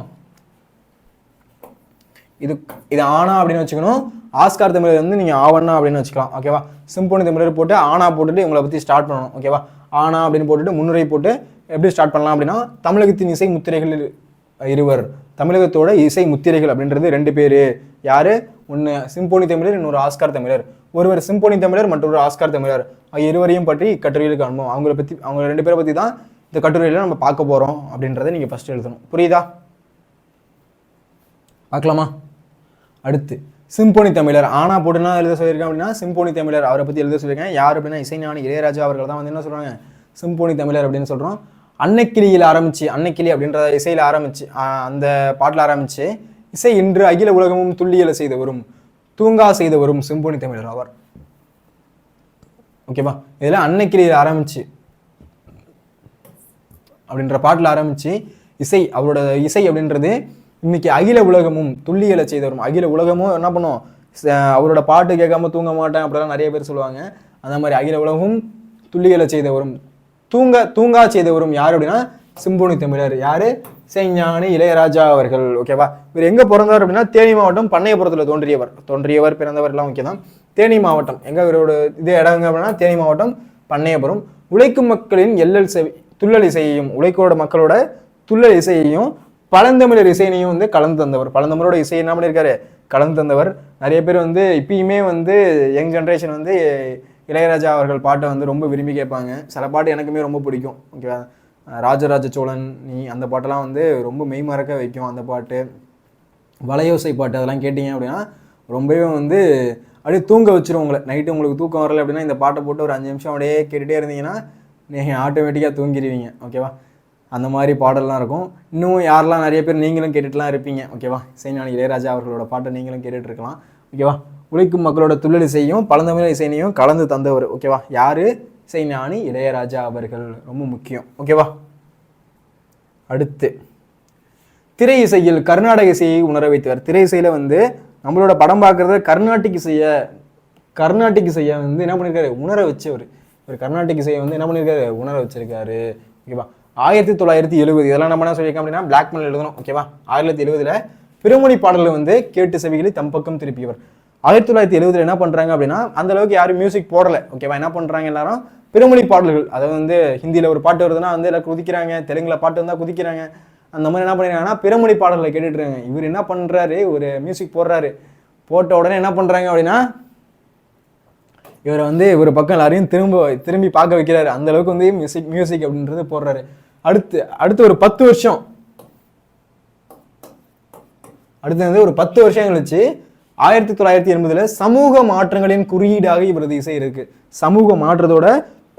இது ஆனா அப்படின்னு வச்சுக்கணும். ஆஸ்கார் தமிழர் வந்து நீங்கள் ஆவண்ணா அப்படின்னு வச்சுக்கலாம். ஓகேவா? சிம்போனி தமிழர் போட்டு ஆனா போட்டுட்டு இவங்களை பற்றி ஸ்டார்ட் பண்ணணும். ஓகேவா? ஆனா அப்படின்னு போட்டுட்டு முன்னுரை போட்டு எப்படி ஸ்டார்ட் பண்ணலாம் அப்படின்னா, தமிழகத்தின் இசை முத்திரைகள் இருவர், தமிழகத்தோட இசை முத்திரைகள் அப்படின்றது 2 பேர். யார்? ஒன்று சிம்போனி தமிழர், இன்னொரு ஆஸ்கார் தமிழர். ஒருவர் சிம்போனி தமிழர், மற்றொரு ஆஸ்கார் தமிழர். இருவரையும் பற்றி கட்டுரையில் காண்போம். அவங்க 2 பேரை பற்றி தான் இந்த கட்டுரையில் நம்ம பார்க்க போகிறோம் அப்படின்றத நீங்கள் ஃபஸ்ட்டு எழுதணும். புரியுதா? பார்க்கலாமா? அடுத்து சிம்போனி தமிழர் ஆனா போட்டுனா எழுத சொல்லியிருக்கேன் அப்படின்னா சிம்போனி தமிழர் அவரை பற்றி எழுத சொல்லியிருக்கேன். யார் அப்படின்னா இசைஞானி இளையராஜா அவர்கள் தான் வந்து என்ன சொல்கிறாங்க, சிம்போனி தமிழர் அப்படின்னு சொல்கிறோம். அன்னைக்கிளியில் ஆரம்பிச்சு, அன்னைக்கிளி அப்படின்ற இசையில் ஆரம்பிச்சு, அந்த பாட்டில் ஆரம்பிச்சு இசை இன்று அகில உலகமும் துள்ளியலை செய்தவரும் தூங்கா செய்தவரும் சிம்போனி தமிழர் ஆவார். ஓகேவா? இதில் அன்னைக்கிளியில் ஆரம்பிச்சு அப்படின்ற பாட்டில் ஆரம்பிச்சு இசை, அவரோட இசை அப்படின்றது இன்னைக்கு அகில உலகமும் துள்ளியலை செய்தவரும். அகில உலகமும் என்ன பண்ணும், அவரோட பாட்டு கேட்காம தூங்க மாட்டேன் அப்படிலாம் நிறைய பேர் சொல்லுவாங்க. அந்த மாதிரி அகில உலகமும் துள்ளியலை செய்தவரும் தூங்கா செய்தவரும் யார் அப்படின்னா சிம்போனி தமிழர். யாரு? இசைஞானி இளையராஜா அவர்கள். ஓகேவா? இவர் எங்க பிறந்தார் அப்படின்னா தேனி மாவட்டம் பண்ணையபுரத்தில் தோன்றியவர் பிறந்தவர் எல்லாம் ஓகே தான். தேனி மாவட்டம் எங்க இவரோட இது இடங்க அப்படின்னா தேனி மாவட்டம் பண்ணையபுரம். உழைக்கும் மக்களின் துள்ளல் இசையையும் உழைக்கோட மக்களோட துள்ளல் இசையையும் பழந்தமிழர் இசையையும் வந்து கலந்து தந்தவர். பழந்தமிழோட இசையை என்ன பண்ணியிருக்காரு, கலந்து தந்தவர். நிறைய பேர் வந்து இப்பயுமே வந்து யங் ஜென்ரேஷன் வந்து இளையராஜா அவர்கள் பாட்டை வந்து ரொம்ப விரும்பி கேட்பாங்க. சில பாட்டு எனக்குமே ரொம்ப பிடிக்கும். ஓகேவா? ராஜராஜ சோழன் நீ அந்த பாட்டெல்லாம் வந்து ரொம்ப மெய்மறக்க வைக்கும். அந்த பாட்டு, வளையோசை பாட்டு அதெல்லாம் கேட்டிங்க அப்படின்னா ரொம்பவே வந்து அப்படியே தூங்க வச்சிரும் உங்களை. நைட்டு உங்களுக்கு தூக்கம் வரலை அப்படின்னா இந்த பாட்டை போட்டு ஒரு 5 நிமிஷம் அப்படியே கேட்டுகிட்டே இருந்தீங்கன்னா நீங்கள் ஆட்டோமேட்டிக்காக தூங்கிடுவீங்க. ஓகேவா? அந்த மாதிரி பாடல்லாம் இருக்கும். இன்னும் யாரெல்லாம் நிறைய பேர் நீங்களும் கேட்டுட்டுலாம் இருப்பீங்க. ஓகேவா? இசைஞானி இளையராஜா அவர்களோட பாட்டை நீங்களும் கேட்டுட்டு இருக்கலாம். ஓகேவா? உழைக்கும் மக்களோட துள்ளல் இசையும் பழந்தமிழ் இசையையும் கலந்து தந்தவர். ஓகேவா? யாரு? இசைஞானி இளையராஜா அவர்கள். ரொம்ப முக்கியம். ஓகேவா? அடுத்து திரை இசையில் கர்நாடக இசையை உணர வைத்தவர். திரை இசையில வந்து நம்மளோட படம் பார்க்கறத கர்நாடிக் இசையை வந்து என்ன பண்ணியிருக்காரு, உணர வச்சவர். ஒரு கர்நாடிக் இசையை வந்து என்ன பண்ணியிருக்காரு, உணர வச்சிருக்காரு. ஓகேவா? 1970 இதெல்லாம் நம்ம என்ன சொல்லியிருக்கோம் அப்படின்னா பிளாக் மேல் எழுதணும். ஓகேவா? 1970 பிறமொழி பாடல்கள் வந்து கேட்டு செவிகளை தம் பக்கம் திருப்பியவர். 1970 என்ன பண்றாங்க அப்படின்னா அந்த அளவுக்கு யாரும் மியூசிக் போடலை. ஓகேவா? என்ன பண்றாங்க, எல்லாரும் பிறமொழி பாடல்கள், அதாவது வந்து ஹிந்தியில ஒரு பாட்டு வருதுன்னா வந்து எல்லாம் குதிக்கிறாங்க, தெலுங்குல பாட்டு வந்தா குதிக்கிறாங்க. அந்த மாதிரி என்ன பண்ணிருக்காங்கன்னா பிறமொழி பாடல்களை கேட்டுட்டு இருக்காங்க. இவர் என்ன பண்றாரு, ஒரு மியூசிக் போடுறாரு. போட்ட உடனே என்ன பண்றாங்க அப்படின்னா இவரை வந்து ஒரு பக்கம் எல்லாரையும் திரும்பி பார்க்க வைக்கிறாரு. அந்த அளவுக்கு வந்து மியூசிக் அப்படின்றது போடுறாரு. அடுத்து ஒரு 10 வருஷம் வந்து ஒரு 10 வருஷம் கழிச்சு 1980 சமூக மாற்றங்களின் குறியீடாக இவரது இசை இருக்கு. சமூக மாற்றத்தோட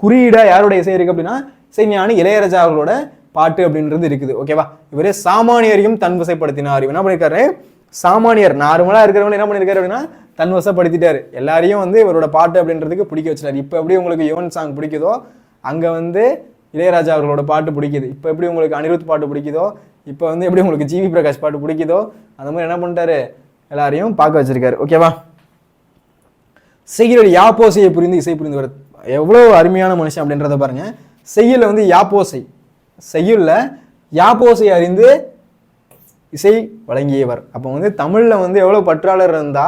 குறியீடா யாரோட இசை இருக்கு அப்படின்னா இசைஞானி இளையராஜா அவர்களோட பாட்டு அப்படின்றது இருக்குது. ஓகேவா? இவரே சாமானியரையும் தன்வசப்படுத்தினார். இவர் என்ன பண்ணிருக்காரு, சாமானியர் நார்மலா இருக்கிறவங்க என்ன பண்ணிருக்காரு அப்படின்னா தன்வசப்படுத்திட்டாரு. எல்லாரையும் வந்து இவரோட பாட்டு அப்படின்றதுக்கு பிடிக்க வச்சிட்டாரு. இப்போ எப்படி உங்களுக்கு யுவன் சாங் பிடிக்குதோ அங்க வந்து இளையராஜா அவர்களோட பாட்டு பிடிக்குது. இப்போ எப்படி உங்களுக்கு அனிருத் பாட்டு பிடிக்குதோ, இப்போ வந்து எப்படி உங்களுக்கு ஜிவி பிரகாஷ் பாட்டு பிடிக்குதோ அந்த மாதிரி என்ன பண்ணிட்டாரு, எல்லாரையும் பார்க்க வச்சிருக்காரு. ஓகேவா? செய்யுள் யாப்போசையை புரிந்து இசை புரிந்தவர். எவ்வளவு அருமையான மனுஷன் அப்படின்றத பாருங்க. செய்யுள்ல வந்து யாப்போசை, செய்யுள்ல யாப்போசை அறிந்து இசை வழங்கியவர். அப்போ வந்து தமிழ்ல வந்து எவ்வளவு பற்றாளர் இருந்தா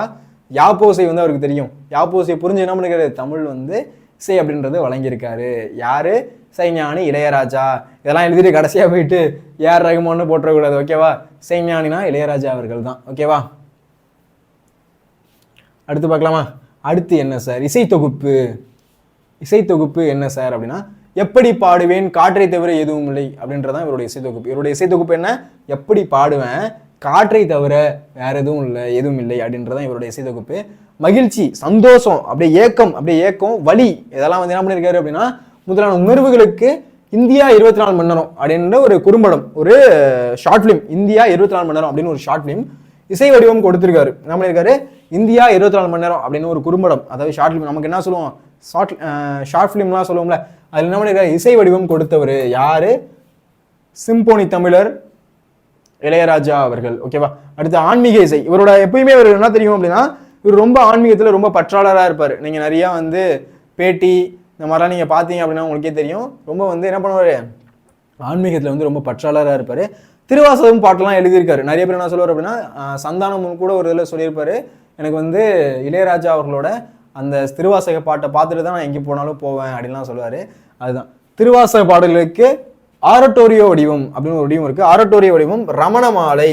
யாப்போசை வந்து அவருக்கு தெரியும். யாப்போசையை புரிஞ்சு என்ன பண்ணிருக்காரு, தமிழ் வந்து இசை அப்படின்றது வழங்கியிருக்காரு. யாரு? இசைஞானி இளையராஜா. இதெல்லாம் எழுதிட்டு கடைசியா போயிட்டு ஏஆர் ரஹ்மான்னு போட்டக்கூடாது. ஓகேவா? இசைஞானினா இளையராஜா அவர்கள் தான். ஓகேவா? அடுத்து பார்க்கலாமா? அடுத்து என்ன சார், இசைத்தொகுப்பு என்ன சார் அப்படின்னா எப்படி பாடுவேன் காற்றை தவிர எதுவும் இல்லை அப்படின்றதான் இவருடைய இசைத்தொகுப்பு. இவருடைய இசைத்தொகுப்பு என்ன, எப்படி பாடுவேன் காற்றை தவிர வேற எதுவும் இல்லை அப்படின்றதான் இவருடைய இசைத்தொகுப்பு. மகிழ்ச்சி, சந்தோஷம், அப்படியே ஏக்கம், வலி, இதெல்லாம் வந்து என்ன பண்ணியிருக்காரு அப்படின்னா முதலான உணர்வுகளுக்கு இந்தியா 24 மணி நேரம் அப்படின்ற ஒரு குறும்படம், ஒரு ஷார்ட் பிலிம், இந்தியா 24 மணி நேரம் அப்படின்னு ஒரு ஷார்ட் பிலிம் இசை வடிவம் கொடுத்திருக்காரு. என்ன பண்ணியிருக்காரு, இந்தியா 24 மணி நேரம் அப்படின்னு ஒரு குறும்படம், அதாவது ஷார்ட் பிலிம். நமக்கு என்ன சொல்லுவோம், ஷார்ட் பிலிம்லாம் சொல்லுவோம்ல, அதில் என்ன பண்ணியிருக்காரு, இசை வடிவம் கொடுத்தவர் யாரு, சிம்போனி தமிழர் இளையராஜா அவர்கள். ஓகேவா? அடுத்து ஆன்மீக இசை. இவரோட எப்பயுமே இவர் என்ன தெரியும் அப்படின்னா இவர் ரொம்ப ஆன்மீகத்தில் ரொம்ப பற்றாளராக இருப்பார். நீங்கள் நிறையா வந்து பேட்டி இந்த மாதிரிலாம் நீங்கள் பார்த்தீங்க அப்படின்னா உங்களுக்கே தெரியும். ரொம்ப வந்து என்ன பண்ணுவார், ஆன்மீகத்தில் வந்து ரொம்ப பற்றாளராக இருப்பார். திருவாசகம் பாட்டெல்லாம் எழுதியிருக்காரு. நிறைய பேர் என்ன சொல்லுவார் அப்படின்னா சந்தானம் கூட ஒரு இதில் சொல்லியிருப்பாரு, எனக்கு வந்து இளையராஜா அவர்களோட அந்த திருவாசக பாட்டை பார்த்துட்டு தான் நான் எங்கே போனாலும் போவேன் அப்படின்லாம் சொல்லுவார். அதுதான் திருவாசக பாடல்களுக்கு ஆரட்டோரியோ வடிவம் அப்படின்னு ஒரு வடிவம் இருக்கு. ஆரட்டோரியோ வடிவம் ரமணமாலை,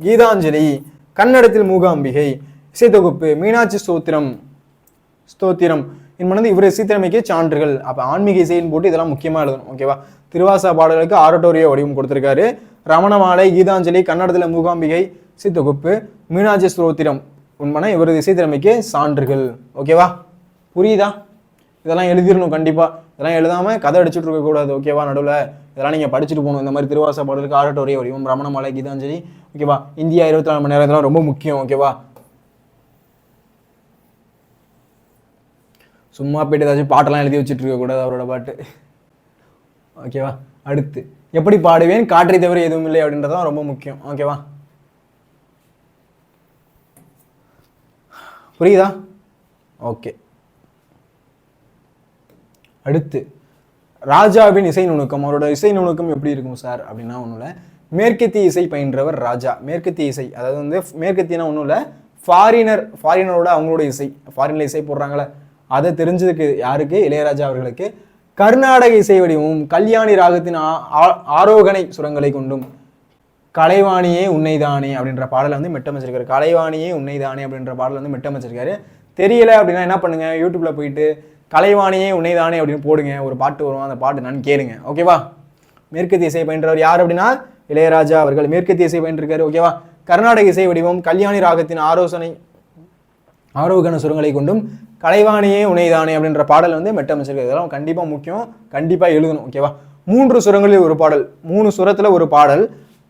கீதாஞ்சலி, கன்னடத்தில் மூகாம்பிகை, இசைத்தொகுப்பு, மீனாட்சி ஸ்தோத்திரம், என் மனது இவர் இசைத்திறமைக்கு சான்றுகள். அப்போ ஆன்மீக இசைன்னு போட்டு இதெல்லாம் முக்கியமாக எழுதணும். ஓகேவா? திருவாசா பாடல்களுக்கு ஆரட்டோரிய வடிவம் கொடுத்துருக்காரு. ரமணமாலை, கீதாஞ்சலி, கன்னடத்தில் மூகாம்பிகை, இசைத்தொகுப்பு, மீனாட்சி ஸ்தோத்திரம் உண்மைனா இவரது இசைத்திறமைக்கு சான்றுகள். ஓகேவா? புரியுதா? இதெல்லாம் எழுதிடணும் கண்டிப்பாக. இதெல்லாம் எழுதாமல் கதை அடிச்சுட்டு இருக்கக்கூடாது. ஓகேவா? நடுவில் இதெல்லாம் நீங்கள் படிச்சுட்டு போகணும். இந்த மாதிரி திருவாசா பாடலுக்கு ஆரட்டோரிய வடிவம், ரமணமாலை, கீதாஞ்சலி. ஓகேவா? இந்தியா 24 மணி நேரம் இதெல்லாம் ரொம்ப முக்கியம். ஓகேவா? சும்மா போய்ட்டு ஏதாச்சும் பாட்டெல்லாம் எழுதி வச்சுட்டு இருக்கக்கூடாது அவரோட பாட்டு. ஓகேவா? அடுத்து எப்படி பாடுவேன், காற்றை தவிர எதுவும் இல்லை அப்படின்றதான் ரொம்ப முக்கியம். ஓகேவா? புரியுதா? ஓகே. அடுத்து ராஜாவின் இசை நுணுக்கம். அவரோட இசை நுணுக்கம் எப்படி இருக்கும் சார் அப்படின்னா ஒன்றும் இல்லை, மேற்கத்திய இசை பயின்றவர் ராஜா. மேற்கத்திய இசை அதாவது வந்து மேற்கத்தியனா ஒன்றும் இல்லை, ஃபாரினரோட அவங்களோட இசை, ஃபாரின்ல இசை போடுறாங்களே அதை தெரிஞ்சதுக்கு யாருக்கு? இளையராஜா அவர்களுக்கு. கர்நாடக இசை வடிவமும் கல்யாணி ராகத்தின் ஆரோகணை சுரங்களை கொண்டும் கலைவாணியே உன்னைதானே அப்படின்ற பாடலை வந்து மெட்டமைச்சிருக்காரு. கலைவாணியே உன்னைதானே அப்படின்ற பாடலை வந்து மெட்டமைச்சிருக்காரு. தெரியல அப்படின்னா என்ன பண்ணுங்க, யூடியூப்ல போயிட்டு கலைவாணியே உன்னைதானே அப்படின்னு போடுங்க, ஒரு பாட்டு வரும், அந்த பாட்டு நான் கேளுங்க. ஓகேவா? மேற்கத்திய இசை பயின்றவர் யார் அப்படின்னா இளையராஜா அவர்கள் மேற்கத்திய இசை பயின்றிருக்காரு. ஓகேவா? கர்நாடக இசை வடிவம் கல்யாணி ராகத்தின் ஆரோகண சுரங்களை கொண்டும் கலைவாணியே உனைதானே அப்படின்ற பாடல் வந்து மெட்டமைச்சிருக்காரு. இதெல்லாம் கண்டிப்பாக முக்கியம், கண்டிப்பாக எழுதணும். ஓகேவா? 3 சுரங்களில் ஒரு பாடல், 3 சுரத்தில் ஒரு பாடல்,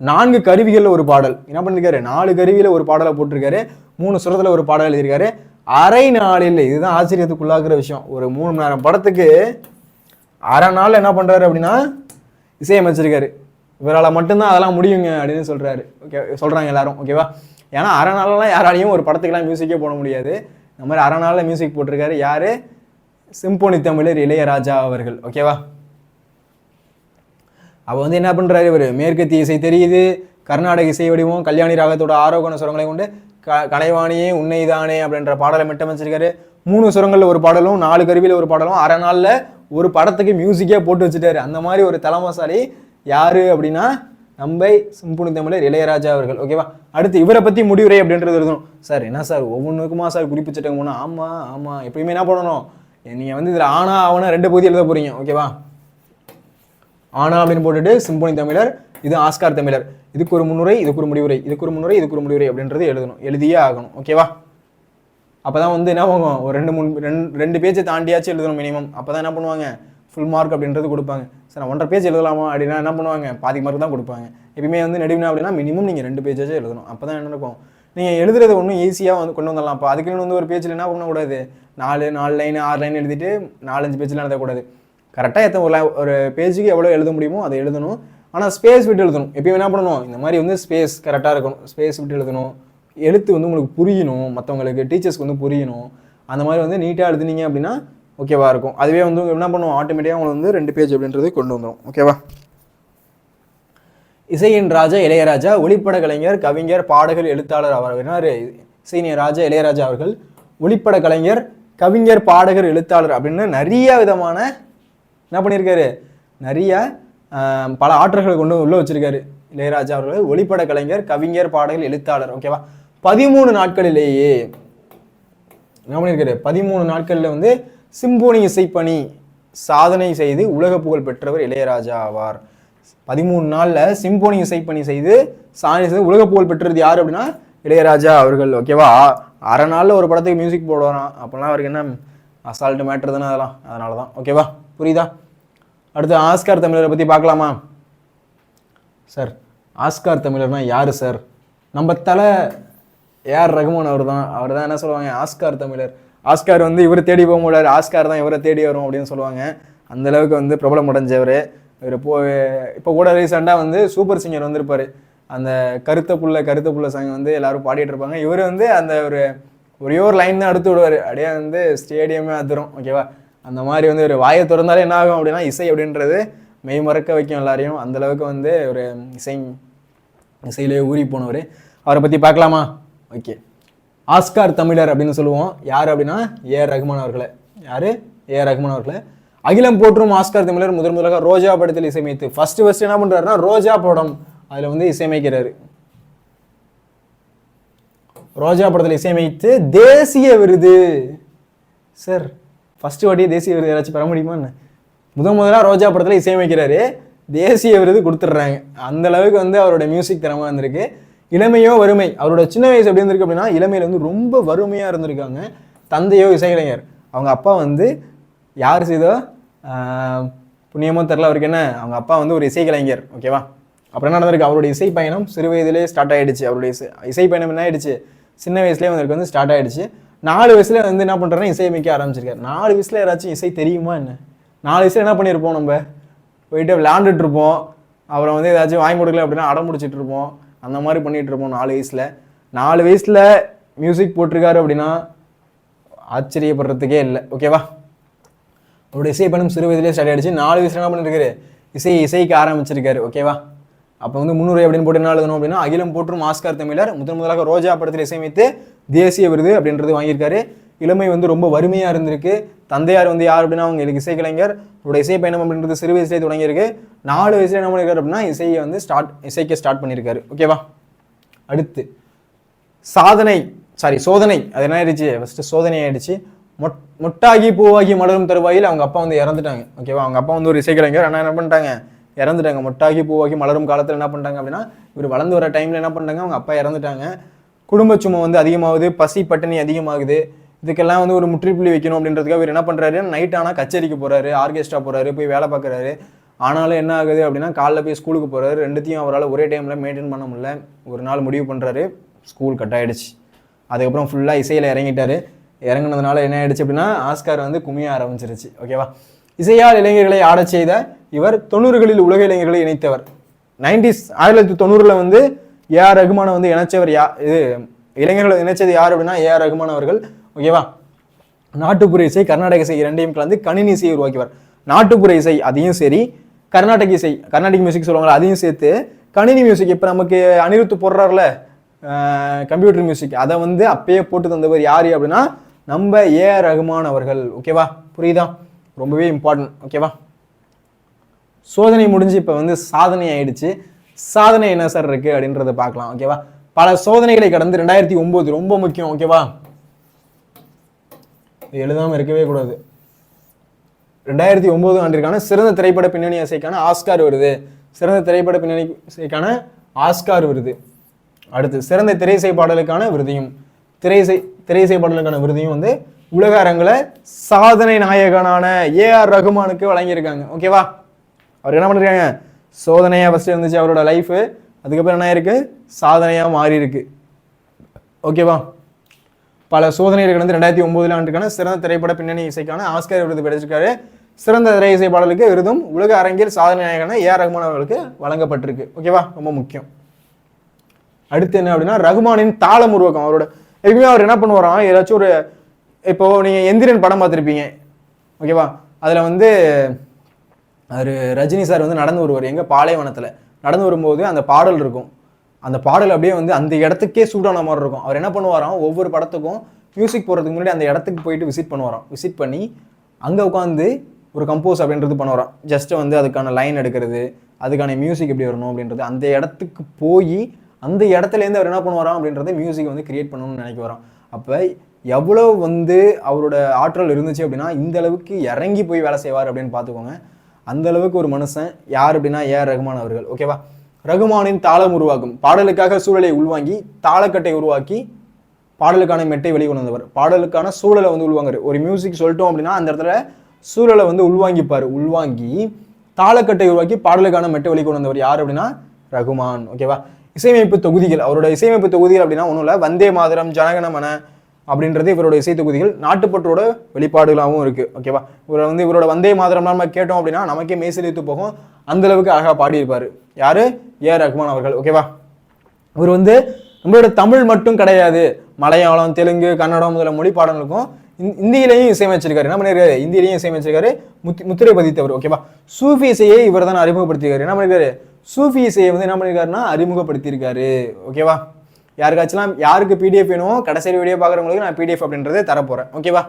4 கருவிகளில் ஒரு பாடல். என்ன பண்ணிருக்காரு? 4 கருவியில் ஒரு பாடலை போட்டிருக்காரு, 3 சுரத்தில் ஒரு பாடல் எழுதியிருக்காரு. அரை நாளில், இதுதான் ஆச்சரியத்துக்குள்ளாக்குற விஷயம், ஒரு 3 மணி நேரம் படத்துக்கு அரை நாள் என்ன பண்றாரு அப்படின்னா இசையமைச்சிருக்காரு. இவரால் மட்டும்தான் அதெல்லாம் முடியுங்க அப்படின்னு சொல்றாரு. ஓகே, சொல்றாங்க எல்லாரும். ஓகேவா? ஏன்னா அரை நாளெல்லாம் யாராலையும் ஒரு படத்துக்கெல்லாம் மியூசிக்கே போட முடியாது. இந்த மாதிரி அரை நாளில் மியூசிக் போட்டிருக்காரு. யாரு? சிம்போனி தமிழர் இளையராஜா அவர்கள். ஓகேவா? அவ வந்து என்ன பண்றாரு, இவர் மேற்கத்திய இசை தெரியுது, கர்நாடக இசை வடிவம் கல்யாணி ராகத்தோட ஆரோகண சுரங்களை கொண்டு கலைவாணியே உன்னைதானே அப்படின்ற பாடலை மெட்டமைச்சிருக்காரு. 3 சுரங்கள்ல ஒரு பாடலும் 4 கருவியில ஒரு பாடலும் அரை நாள்ல ஒரு படத்துக்கு மியூசிக்கே போட்டு வச்சுட்டாரு. அந்த மாதிரி ஒரு தலைமசாலி யாரு அப்படின்னா நம்ம சிம்போனி தமிழர் இளையராஜா அவர்கள். ஓகேவா? அடுத்து இவரை பத்தி முடிவுரை அப்படின்றது எழுதணும். சார் என்ன சார் ஒவ்வொன்றுக்குமா சார் குறிப்பிச்சிட்டு போனா? ஆமா எப்பயுமே என்ன பண்ணணும், நீங்க வந்து இதுல ஆனா அவனா 2 பகுதி எழுத போறீங்க. ஓகேவா? ஆனா அப்படின்னு போட்டுட்டு சிம்போனி தமிழர், இது ஆஸ்கார் தமிழர், இதுக்கு ஒரு முன்னுரை, இதுக்கு ஒரு முடிவுரை, இதுக்கு ஒரு முன்னுரை, இதுக்கு ஒரு முடிவுரை அப்படின்றது எழுதணும், எழுதியே ஆகணும். ஓகேவா? அப்பதான் வந்து என்ன ஆகும், ஒரு 2 பேஜை தாண்டியாச்சும் எழுதணும் மினிமம். அப்பதான் என்ன பண்ணுவாங்க, ஃபுல் மார்க் அப்படின்றது கொடுப்பாங்க. சார் நான் 1.5 பேஜ் எழுதலாமா அப்படின்னா என்ன பண்ணுவாங்க, பாதி மார்க் தான் கொடுப்பாங்க. எப்பயுமே வந்து நடுவினா அப்படின்னா மினிமம் நீங்கள் 2 பேஜாச்சும் எழுதணும். அப்போ தான் என்ன இருக்கும், நீங்கள் எழுதுறது ஒன்றும் ஈஸியாக வந்து கொண்டு வந்துடலாம். அப்போ அதுக்குன்னு வந்து ஒரு பேஜில் என்ன பண்ணக்கூடாது, 4 லைன் 6 லைன் எழுதிட்டு 4-5 பேஜில் எழுதக்கூடாது. கரெக்டாக ஒரு பேஜுக்கு எவ்வளோ எழுத முடியுமோ அதை எழுதணும். ஆனால் ஸ்பேஸ் விட்டு எழுதணும். எப்பயும் என்ன பண்ணணும், இந்த மாதிரி வந்து ஸ்பேஸ் கரெக்டாக இருக்கணும், ஸ்பேஸ் விட்டு எழுதணும். எழுத்து வந்து உங்களுக்கு புரியணும், மற்றவங்களுக்கு டீச்சர்ஸ்க்கு வந்து புரியணும். அந்த மாதிரி வந்து நீட்டாக எழுதுனீங்க அப்படின்னா ஓகேவா இருக்கும். அதுவே வந்து என்ன பண்ணுவோம், ஆட்டோமேட்டிக்காக உங்களுக்கு வந்து 2 பேஜ் அப்படின்றது கொண்டு வந்துடும். ஓகேவா? இசையின் ராஜா இளையராஜா, ஒளிப்பட கலைஞர், கவிஞர், பாடகர், எழுத்தாளர். அவர் என்ன, இசையின் ராஜா இளையராஜா அவர்கள் ஒளிப்பட கலைஞர், கவிஞர், பாடகர், எழுத்தாளர் அப்படின்னு நிறைய விதமான என்ன பண்ணியிருக்காரு, நிறைய பல ஆற்றல்களை கொண்டு உள்ள வச்சிருக்காரு இளையராஜா அவர்கள். ஒளிப்பட கலைஞர், கவிஞர், பாடகர், எழுத்தாளர். ஓகேவா? 13 நாட்களிலேயே என்ன பண்ணியிருக்காரு, 13 நாட்களில் வந்து சிம்போனி இசைப்பணி சாதனை செய்து உலக புகழ் பெற்றவர் இளையராஜா ஆவார். 13 நாளில் சிம்போனி இசைப்பணி செய்து சாதனை செய்து உலக புகழ் பெற்றது யார் அப்படின்னா இளையராஜா அவர்கள். ஓகேவா? அரை நாளில் ஒரு படத்துக்கு மியூசிக் போடுவாராம். அப்போல்லாம் அவருக்கு என்ன அசால்ட்டு மேட்ரு தானே அதெல்லாம், அதனால தான். ஓகேவா? புரியுதா? அடுத்து ஆஸ்கார் தமிழரை பற்றி பார்க்கலாமா சார்? ஆஸ்கார் தமிழர்னா யார் சார்? நம்ம தலை ஏஆர் ரகுமான் அவர் தான் என்ன சொல்லுவாங்க, ஆஸ்கார் தமிழர். ஆஸ்கார் வந்து இவரை தேடி போக முடியாது, ஆஸ்கார் தான் இவரை தேடி வரும் அப்படின்னு சொல்லுவாங்க. அந்த அளவுக்கு வந்து பிரபலம் அடைஞ்சவர் இவர். இப்போ கூட ரீசெண்டாக வந்து சூப்பர் சிங்கர் வந்திருப்பார். அந்த கருத்த புள்ள சாங் வந்து எல்லாரும் பாடிட்டு இருப்பாங்க. இவர் வந்து அந்த ஒரே ஒரு லைன் தான் எடுத்து விடுவார், அப்படியே வந்து ஸ்டேடியமே அதிரும். ஓகேவா? அந்த மாதிரி வந்து ஒரு வாயை திறந்தாலே என்ன ஆகும் அப்படின்னா இசை அப்படின்றது மெய் மறக்க வைக்கும் எல்லாரையும். அந்த அளவுக்கு வந்து ஒரு இசையிலே ஊறி போனவர். அவரை பற்றி பார்க்கலாமா? ஓகே. ஆஸ்கார் தமிழர் அப்படின்னு சொல்லுவோம். யார் அப்படின்னா ஏஆர் ரகுமான் அவர்களை. யாரு? ஏஆர் ரகுமான் அவர்களை. அகிலம் போற்றும் ஆஸ்கார் தமிழர் முதலாக ரோஜா படத்தில் இசையமைத்து ஃபர்ஸ்ட் என்ன பண்றாருன்னா ரோஜா படம் அதுல வந்து இசையமைக்கிறாரு. ரோஜா படத்தில் இசையமைத்து தேசிய விருது. சார் ஃபர்ஸ்ட் வாட்டியே தேசிய விருது யாராச்சும் பெற முடியுமா என்ன? முதலாக ரோஜா படத்தில் இசையமைக்கிறாரு, தேசிய விருது கொடுத்துட்றாங்க. அந்த அளவுக்கு வந்து அவரோட மியூசிக் திறமை வந்திருக்கு. இளமையோ வறுமை, அவரோட சின்ன வயசு எப்படி இருந்திருக்கு அப்படின்னா இளமையில வந்து ரொம்ப வறுமையாக இருந்திருக்காங்க. தந்தையோ இசைக்கலைஞர், அவங்க அப்பா வந்து யார் செய்தோ புண்ணியமோ தெரில அவருக்கு என்ன, அவங்க அப்பா வந்து ஒரு இசைக்கலைஞர். ஓகேவா? அப்புறம் என்ன நடந்திருக்கு, அவருடைய இசை பயணம் சிறு வயதிலே ஸ்டார்ட் ஆகிடுச்சு. அவருடைய இசை பயணம் என்ன ஆகிடுச்சு, சின்ன வயசுலேயே அவருக்கு வந்து ஸ்டார்ட் ஆகிடுச்சு. 4 வயசுல வந்து என்ன பண்ணுறாருன்னா இசையமைக்க ஆரம்பிச்சிருக்காரு. 4 வயசுல யாராச்சும் இசை தெரியுமா என்ன? 4 வயசுல என்ன பண்ணியிருப்போம், நம்ம போயிட்டு விளையாண்டுட்டு இருப்போம், அப்புறம் வந்து ஏதாச்சும் வாங்கி கொடுக்கல அப்படின்னா அடம் முடிச்சுட்டு இருப்போம், அந்த மாதிரி பண்ணிட்டு இருப்போம் 4 வயசுல. 4 வயசுல மியூசிக் போட்டிருக்காரு அப்படின்னா ஆச்சரியப்படுறதுக்கே இல்லை. ஓகேவா? அவருடைய இசை பயணம் சிறு வயதிலே ஸ்டார்ட் ஆகிடுச்சு. 4 வயசுல என்ன பண்ணிருக்காரு, இசைக்க ஆரம்பிச்சிருக்காரு. ஓகேவா? அப்போ வந்து முன்னுரை அப்படின்னு போட்டு என்ன எழுதணும் அப்படின்னா, அகிலம் போற்றும் ஆஸ்கார் தமிழர், முதலாக ரோஜா படத்தில் இசையமைத்து தேசிய விருது அப்படின்றது வாங்கியிருக்காரு. இளமை வந்து ரொம்ப வறுமையாக இருந்திருக்கு. தந்தையார் வந்து யார் அப்படின்னா அவங்களுக்கு இசைக்கலைஞர். அவருடைய இசை பயணம் அப்படின்றது சிறு வயசுலேயே தொடங்கியிருக்கு. 4 வயசுல என்ன பண்ணியிருக்காரு அப்படின்னா இசையை வந்து இசைக்க ஸ்டார்ட் பண்ணியிருக்காரு. ஓகேவா? அடுத்து சோதனை. அது என்ன ஆயிடுச்சு, ஃபர்ஸ்ட் சோதனை ஆயிடுச்சு. மொட்டாகி பூவாகி மலரும் தருவாயில் அவங்க அப்பா வந்து இறந்துட்டாங்க. ஓகேவா? அவங்க அப்பா வந்து ஒரு இசைக்கலைஞர், ஆனால் என்ன பண்ணிட்டாங்க, இறந்துட்டாங்க. மொட்டாகி பூவாகி மலரும் காலத்தில் என்ன பண்ணிட்டாங்க அப்படின்னா இவர் வளர்ந்து வர டைமில் என்ன பண்ணிட்டாங்க, அவங்க அப்பா இறந்துட்டாங்க. குடும்ப சுமை வந்து அதிகமாகுது, பசி பட்டினி அதிகமாகுது. இதுக்கெல்லாம் வந்து ஒரு முற்றுப்புள்ளி வைக்கணும் அப்படின்றதுக்காக இவர் என்ன பண்ணுறாரு, நைட் ஆனால் கச்சேரிக்கு போகிறாரு, ஆர்கெஸ்ட்ரா போகிறாரு, போய் வேலை பார்க்குறாரு. ஆனாலும் என்ன ஆகுது அப்படின்னா காலைல போய் ஸ்கூலுக்கு போகிறாரு. ரெண்டுத்தையும் அவரால் ஒரே டைமில் மெயின்டைன் பண்ண முடியல. ஒரு நாள் முடிவு பண்ணுறாரு, ஸ்கூல் கட் ஆகிடுச்சு. அதுக்கப்புறம் ஃபுல்லாக இசையில் இறங்கிட்டார். இறங்கினதுனால என்ன ஆயிடுச்சு அப்படின்னா ஆஸ்கார் வந்து குமிய ஆரம்பிச்சிருச்சு. ஓகேவா? இசையால் இளைஞர்களை ஆடச் செய்த இவர் 90களில் உலக இளைஞர்களை இணைத்தவர். 1990 வந்து ஏஆர் ரகுமானை வந்து இணைச்சவர் இளைஞர்களை இணைச்சது யார் அப்படின்னா ஏஆர் ரகுமான் அவர்கள். ஓகேவா? நாட்டுப்புற இசை கர்நாடக இசை இரண்டையும் கலந்து கணினி இசையை உருவாக்கியவர். நாட்டுப்புற இசை அதையும் சரி, கர்நாடக மியூசிக் சொல்லுவாங்க அதையும் சேர்த்து கணினி மியூசிக், இப்போ நமக்கு அனிருத்து போடுறாருல கம்ப்யூட்டர் மியூசிக், அதை வந்து அப்பயே போட்டு தந்தவர் யார் அப்படின்னா நம்ம ஏஆர் ரகுமான் அவர்கள். ஓகேவா? புரியுதா? ரொம்பவே இம்பார்ட்டன்ட். ஓகேவா? சோதனை முடிஞ்சு இப்போ வந்து சாதனை ஆயிடுச்சு. சாதனை என்ன சார் இருக்கு அப்படின்றத பார்க்கலாம். ஓகேவா? பல சோதனைகளை கடந்து 2009 ரொம்ப முக்கியம். ஓகேவா? எழுதாம இருக்கவே கூடாது. 2009 ஆண்டிற்கான சிறந்த திரைப்பட பின்னணி இசைக்கான ஆஸ்கார் விருது. சிறந்த திரைப்பட பின்னணி இசைக்கான ஆஸ்கார் விருது. அடுத்து சிறந்த திரையிசை பாடலுக்கான விருதையும் திரையிசை பாடலுக்கான விருதையும் வந்து உலக அரங்கில் சாதனை நாயகனான ஏஆர் ரகுமானுக்கு வழங்கியிருக்காங்க. ஓகேவா? அவர் என்ன பண்ணிருக்காங்க, சோதனையாக ஃபஸ்ட்டு இருந்துச்சு அவரோட லைஃபு, அதுக்கப்புறம் என்ன ஆயிருக்கு, சாதனையாக மாறி இருக்கு. ஓகேவா? பல சோதனைகள் கடந்து 2009 ஆண்டுக்கான சிறந்த திரைப்பட பின்னணி இசைக்கான ஆஸ்கார் விருது பெற்றிருக்காரு. சிறந்த திரை இசை பாடலுக்கு விருதும் உலக அரங்கில் சாதனை நாயகனான ஏஆர் ரகுமான் அவர்களுக்கு வழங்கப்பட்டிருக்கு. ஓகேவா? ரொம்ப முக்கியம். அடுத்து என்ன அப்படின்னா ரகுமானின் தாளம் உருவாக்கம். அவரோட எப்பயுமே அவர் என்ன பண்ணுவாராம், ஏதாச்சும் ஒரு இப்போ நீங்கள் எந்திரன் படம் பார்த்துருப்பீங்க. ஓகேவா? அதில் வந்து அவர் ரஜினி சார் வந்து நடந்து வருவார், எங்கே பாலைவனத்தில் நடந்து வரும்போது அந்த பாடல் இருக்கும். அந்த பாடல் அப்படியே வந்து அந்த இடத்துக்கே சூடான மாதிரி இருக்கும். அவர் என்ன பண்ணுவாராம், ஒவ்வொரு படத்துக்கும் மியூசிக் போடுறதுக்கு முன்னாடி அந்த இடத்துக்கு போயிட்டு விசிட் பண்ணுவாராம். விசிட் பண்ணி அங்கே உட்காந்து ஒரு கம்போஸ் அப்படின்றது பண்ணுவாராம். ஜஸ்ட்டு வந்து அதுக்கான லைன் எடுக்கிறது, அதுக்கான மியூசிக் எப்படி வரணும் அப்படின்றது, அந்த இடத்துக்கு போய் அந்த இடத்துலேருந்து அவர் என்ன பண்ணுவாராம் அப்படின்றத மியூசிக் வந்து கிரியேட் பண்ணணும்னு நினைக்க வரோம். அப்போ எவ்வளோ வந்து அவரோட ஆற்றல் இருந்துச்சு அப்படின்னா இந்த அளவுக்கு இறங்கி போய் வேலை செய்வார் அப்படின்னு பார்த்துக்கோங்க. அந்த அளவுக்கு ஒரு மனுஷன் யார் அப்படின்னா ஏஆர் ரகுமான் அவர்கள். ஓகேவா? ரகுமானின் தாளம் உருவாக்கும். பாடலுக்காக சூழலை உள்வாங்கி தாளக்கட்டை உருவாக்கி பாடலுக்கான மெட்டை வெளிக்கொண்டு வந்தவர். பாடலுக்கான சூழலை வந்து உள்வாங்குறாரு. ஒரு மியூசிக் சொல்லிட்டோம் அப்படின்னா அந்த இடத்துல சூழலை வந்து உள்வாங்கிப்பார். உள்வாங்கி தாளக்கட்டை உருவாக்கி பாடலுக்கான மெட்டை வெளிக்கொண்டு வந்தவர் யார் அப்படின்னா ரகுமான். ஓகேவா? இசையமைப்பு தொகுதிகள். அவரோட இசையமைப்பு தொகுதிகள் அப்படின்னா ஒன்றும் இல்லை, வந்தே மாதரம், ஜனகணமன அப்படின்றது இவரோட இசை தொகுதிகள். நாட்டுப்பற்றோட வெளிப்பாடுகளாகவும் இருக்கு. ஓகேவா? இவரோட வந்தே மாதரம் நம்ம கேட்டோம் அப்படின்னா நமக்கே மேசிலித்து போகும், அந்த அளவுக்கு அழகாக பாடியிருப்பாரு. யாரு? ஏஆர் ரகுமான் அவர்கள். ஓகேவா? இவர் வந்து நம்மளோட தமிழ் மட்டும் கிடையாது, மலையாளம், தெலுங்கு, கன்னடம் முதல மொழி பாடங்களுக்கும் இந்தியிலையும் இசையமைச்சிருக்காரு. என்ன பண்ணிருக்காரு, இந்தியிலையும் இசையமைச்சிருக்காரு, முத்திரை பதித்தவர். ஓகேவா? சூஃபி இசையை இவர் தான் அறிமுகப்படுத்தியிருக்காரு. என்ன பண்ணிருக்காரு, சூஃபி இசையை வந்து என்ன பண்ணியிருக்காருன்னா அறிமுகப்படுத்தியிருக்காரு. ஓகேவா? யாருக்காச்சும் யாருக்கு பிடிஎஃப் வேணும், கடைசி வீடியோ பார்க்குறவங்களுக்கு நான் பிடிஎஃப் அப்படின்றத தரப்போகிறேன். ஓகேவா?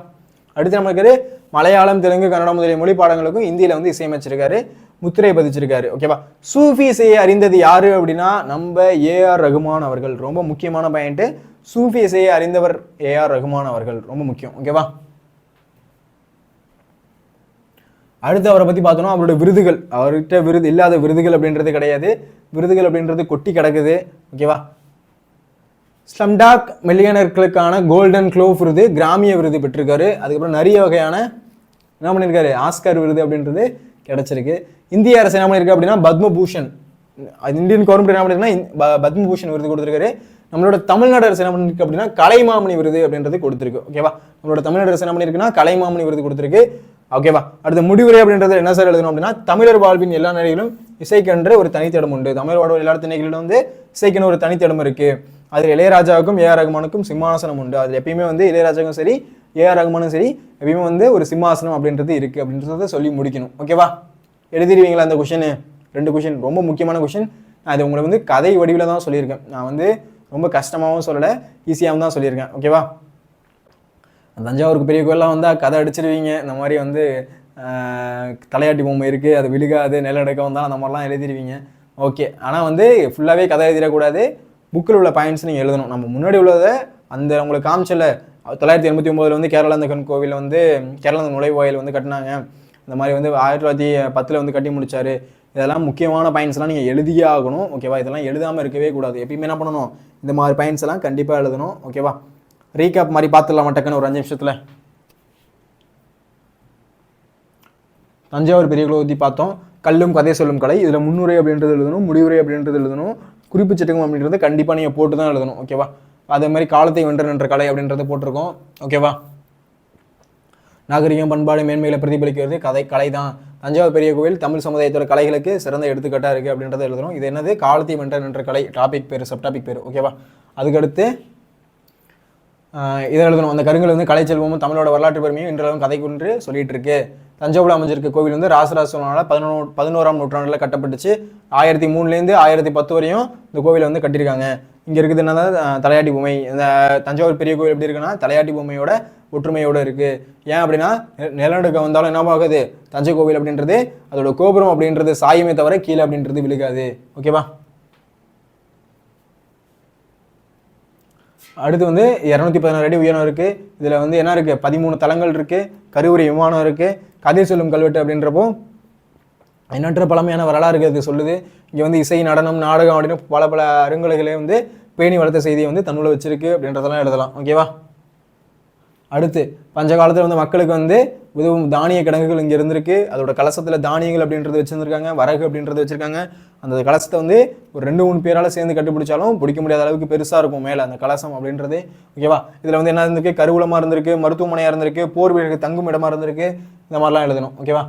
அடுத்து நம்மளுக்கு மலையாளம், தெலுங்கு, கன்னடம் முதலிய மொழி பாடங்களுக்கும் இந்தியில் வந்து இசையமைச்சிருக்காரு, முத்திரை பதிச்சிருக்காரு. ஓகேவா? சூஃபி இசையை அறிந்தது யாரு அப்படின்னா நம்ம ஏஆர் ரகுமான் அவர்கள். ரொம்ப முக்கியமான பாயிண்ட். சூஃபி இசையை அறிந்தவர் ஏஆர் ரகுமான் அவர்கள். ரொம்ப முக்கியம். ஓகேவா? அடுத்து அவரை பற்றி பார்த்தோம்னா அவரோட விருதுகள், அவர்கிட்ட விருது இல்லாத விருதுகள் அப்படின்றது கிடையாது. விருதுகள் அப்படின்றது கொட்டி கிடக்குது. ஓகேவா? ஸ்லம்டாக் மில்லியனர்களுக்கான கோல்டன் க்ளோவ் விருது, கிராமிய விருது பெற்றிருக்காரு. அதுக்கப்புறம் நிறைய வகையான என்ன பண்ணியிருக்காரு, ஆஸ்கார் விருது அப்படின்றது கிடைச்சிருக்கு. இந்திய அரசு என்ன பண்ணியிருக்கு அப்படின்னா பத்மபூஷன், இந்தியன் கவர்மெண்ட் என்ன பண்ணிருக்குன்னா பத்மபூஷன் விருது கொடுத்துருக்காரு. நம்மளோட தமிழ்நாடு அரசு என்ன பண்ணிருக்கு அப்படின்னா கலைமாமணி விருது அப்படின்றது கொடுத்துருக்கு. ஓகேவா? நம்மளோட தமிழ்நாடு அரசு என்ன பண்ணிருக்குன்னா கலைமாமணி விருது கொடுத்துருக்கு. ஓகேவா? அடுத்த முடிவுரை அப்படின்றது என்ன சார் எழுதணும் அப்படின்னா, தமிழர் வாழ்வின் எல்லா நிலையிலும் இசைக்கென்று ஒரு தனித்திடம் உண்டு. தமிழர் வாழ்வு எல்லா திணைகளிலும் வந்து இசைக்குன்னு ஒரு தனித்திடம் இருக்கு. அதில் இளையராஜாவுக்கும் ஏஆர் ரகுமானுக்கும் சிம்மாசனம் உண்டு. அதில் எப்பயுமே வந்து இளையராஜாவுக்கும் சரி ஏஆர் ரகுமானும் சரி எப்பயுமே வந்து ஒரு சிம்மாசனம் அப்படின்றது இருக்கு அப்படின்றத சொல்லி முடிக்கணும். ஓகேவா? எழுதிடுவீங்களா அந்த கொஷின்? 2 கொஷின் ரொம்ப முக்கியமான கொஷின். நான் அது உங்களை வந்து கதை வடிவில் தான் சொல்லியிருக்கேன். நான் வந்து ரொம்ப கஷ்டமாகவும் சொல்லலை, ஈஸியாகவும் தான் சொல்லியிருக்கேன். ஓகேவா? தஞ்சாவூருக்கு பெரிய கோயிலாம் வந்தால் கதை அடிச்சிருவீங்க. இந்த மாதிரி வந்து தலையாட்டி பொம்மை இருக்குது, அது விழுகாது, நிலநடுக்கம் வந்தால் அந்த மாதிரிலாம் எழுதிடுவீங்க. ஓகே, ஆனால் வந்து ஃபுல்லாகவே கதை எழுதிடக்கூடாது. புக்கில் உள்ள பாயிண்ட்ஸ் நீங்கள் எழுதணும். நம்ம முன்னாடி உள்ளதை அந்த உங்களுக்கு காமிச்சல 989 வந்து கேரளாந்தகன் கோவில் வந்து கேரளாந்த நுழைவாயில் வந்து கட்டினாங்க. இந்த மாதிரி வந்து 1910 வந்து கட்டி முடிச்சாரு. இதெல்லாம் முக்கியமான பாயிண்ட்ஸ்லாம் நீங்கள் எழுதியே ஆகணும். ஓகேவா? இதெல்லாம் எழுதாமல் இருக்கவே கூடாது. எப்பயுமே என்ன பண்ணணும், இந்த மாதிரி பாயிண்ட்ஸ் எல்லாம் கண்டிப்பாக எழுதணும். ஓகேவா? ரீகேப் மாதிரி பார்த்துடலாம் டக்குன்னு ஒரு 5 நிமிஷத்தில். தஞ்சாவூர் பெரிய கோவில் பற்றி பார்த்தோம். கல்லும் கதை சொல்லும் கலை, இதில் முன்னுரை அப்படின்றது எழுதணும், முடிவுரை அப்படின்றது எழுதணும், குறிப்பு சட்டகம் அப்படின்றது கண்டிப்பாக நீங்கள் போட்டு தான் எழுதணும். ஓகேவா? அதே மாதிரி காலத்தை வென்ற நின்ற கலை அப்படின்றத போட்டிருக்கோம். ஓகேவா? நாகரிகம் பண்பாடு மேன்மைகளை பிரதிபலிக்கிறது கலை தான். தஞ்சாவூர் பெரிய கோவில் தமிழ் சமுதாயத்தோட கலைகளுக்கு சிறந்த எடுத்துக்காட்டாக இருக்குது அப்படின்றத எழுதணும். இது என்னது, காலத்தை வென்ற நின்ற கலை, டாபிக் பேர், சப்டாபிக் பேர். ஓகேவா? அதுக்கடுத்து இதை எழுதணும். அந்த கருங்கல் வந்து கலைச்செல்வமும் தமிழோட வரலாற்று பெருமையும் இன்றளவும் கதை கொன்று சொல்லிட்டு இருக்கு. தஞ்சாவூர் அமைஞ்சிருக்க கோவில் வந்து ராசராச சோழனால் 11ஆம் நூற்றாண்டில் கட்டப்பட்டுச்சு. 1003லேருந்து 1010 வரையும் இந்த கோவிலை வந்து கட்டியிருக்காங்க. இங்கே இருக்குது என்னன்னா தலையாட்டி பொம்மை. இந்த தஞ்சாவூர் பெரிய கோவில் எப்படி இருக்குன்னா தலையாட்டி பொம்மையோட ஒற்றுமையோடு இருக்குது. ஏன் அப்படின்னா நிலநடுக்கம் வந்தாலும் என்ன ஆகுது, தஞ்சை கோவில் அப்படின்றது அதோட கோபுரம் அப்படின்றது சாயுமே தவிர கீழே அப்படின்றது விழுகாது. ஓகேவா? அடுத்து வந்து 216 அடி உயரம் இருக்குது. இதில் வந்து என்ன இருக்குது, 13 தளங்கள் இருக்குது, கருவறை விமானம் இருக்குது, கதை சொல்லும் கல்வெட்டு அப்படின்றப்போ எண்ணற்ற பழமையான வரலாறு இது சொல்லுது. இங்கே வந்து இசை, நடனம், நாடகம் அப்படின்னு பல பல அருங்கலைகளை வந்து பேணி வளர்த்த செய்தியை வந்து தன்னுள்ள வச்சிருக்கு அப்படின்றதெல்லாம் எழுதலாம். ஓகேவா? அடுத்து பஞ்ச காலத்தில் வந்து மக்களுக்கு வந்து உதவும் தானிய கிடங்குகள் இங்கே இருந்திருக்கு. அதோட கலசத்தில் தானியங்கள் அப்படின்றது வச்சுருந்துருக்காங்க, வரகு அப்படின்றது வச்சுருக்காங்க. அந்த கலசத்தை வந்து ஒரு 2-3 பேரால் சேர்ந்து கண்டுபிடிச்சாலும் பிடிக்க முடியாத அளவுக்கு பெருசாக இருக்கும் மேலே அந்த கலசம் அப்படின்றது. ஓகேவா? இதில் வந்து என்ன இருந்திருக்கு, கருவூலமாக இருந்திருக்கு, மருத்துவமனையாக இருந்திருக்கு, போர் வீரருக்கு தங்கும் இடமா இருந்திருக்கு. இந்த மாதிரிலாம் எழுதணும். ஓகேவா?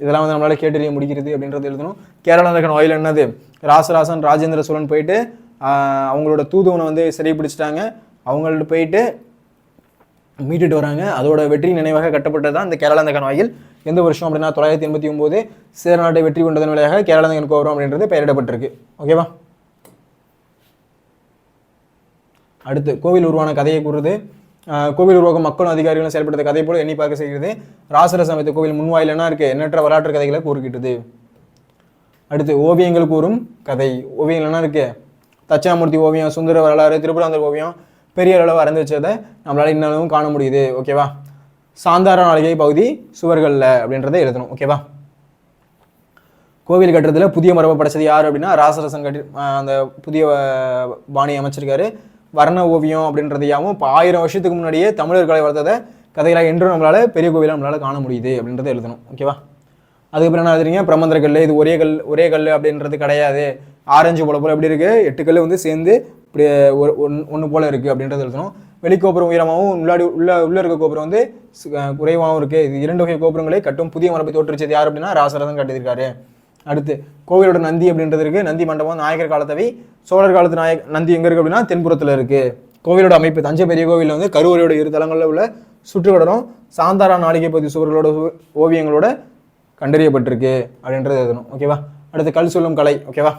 இதெல்லாம் வந்து நம்மளால கேட்டறிய முடிக்கிறது அப்படின்றது எழுதணும். கேரளாந்தகன் வாயில் என்னது, ராசராசன் ராஜேந்திர சோழன் போயிட்டு அவங்களோட தூதுவனை வந்து சிறைப்பிடிச்சிட்டாங்க. அவங்கள்ட்ட போயிட்டு மீட்டுட்டு வராங்க. அதோட வெற்றி நினைவாக கட்டப்பட்டது தான் இந்த கேரளாந்தகன் வாயில். எந்த வருஷம் அப்படின்னா 989 சேர நாட்டை வெற்றி கொண்டதன் விலையாக கேரளாந்தகன் கோபுரம் அப்படின்றது பெயரிடப்பட்டிருக்கு. ஓகேவா? அடுத்து கோவில் உருவான கதையை கூறுறது. கோவில் உருவாக்கும் மக்களும் அதிகாரிகளும் செயல்படுத்த கதை போல எண்ணி பார்க்க செய்கிறது. ராசரச அமைத்த கோவில் முன்வாயில் என்ன இருக்கு, எண்ணற்ற வரலாற்று கதைகளை கூறுகிட்டது. அடுத்து ஓவியங்கள் கூறும் கதை. ஓவியங்கள் என்ன இருக்கு, தட்சிணாமூர்த்தி ஓவியம், சுந்தர வரலாறு, திருப்புராந்தர் ஓவியம் பெரிய அளவு வரைந்து வச்சதை நம்மளால இன்னும் காண முடியுது. ஓகேவா? சாந்தார நாளிகை பகுதி சுவர்களில் அப்படின்றத எழுதணும். ஓகேவா? கோவில் கட்டுறதுல புதிய மரபை படைச்சது யார் அப்படின்னா ராசரசன் கட்டி அந்த புதிய பாணி அமைச்சிருக்காரு. வர்ண ஓவியம் அப்படின்றது யாவும் இப்போ 1000 வருஷத்துக்கு முன்னாடியே தமிழர் கலை வளர்த்ததை கதைகளாக என்றும் நம்மளால பெரிய கோவிலாக நம்மளால காண முடியுது அப்படின்றத எழுதணும். ஓகேவா? அதுக்கப்புறம் என்ன எழுதுறீங்க, பிரமந்திர கல். இது ஒரே கல் அப்படின்றது கிடையாது. ஆரஞ்சு போல எப்படி இருக்குது, 8 கல் வந்து சேர்ந்து இப்படி ஒன்று போல இருக்குது அப்படின்றது எழுதணும். வெளிக்கோபுரம் உயரமாகவும் உள்ள இருக்க கோபுரம் வந்து குறைவாகவும் இருக்குது. இது 2 வகை கோபுரங்களை கட்டும் புதிய மரபை தோற்றுச்சது யார் அப்படின்னா ராசரசன் கட்டியிருக்காரு. அடுத்து கோவிலோட நந்தி அப்படின்றது இருக்குது. நந்தி மண்டபம் நாயக்கர் காலத்தவை. சோழர் காலத்து நந்தி எங்கே இருக்குது அப்படின்னா தென்புறத்தில் இருக்குது. கோவிலோட அமைப்பு தஞ்சை பெரிய கோவிலில் வந்து கருவறையோட 2 தளங்களில் உள்ள சுற்றுவட்டடம் சாந்தாரா நாளிகை பகுதி சுவர்களோட ஓவியங்களோட கண்டறியப்பட்டிருக்கு அப்படின்றது எழுதணும். ஓகேவா? அடுத்து கல் சொல்லும் கலை. ஓகேவா?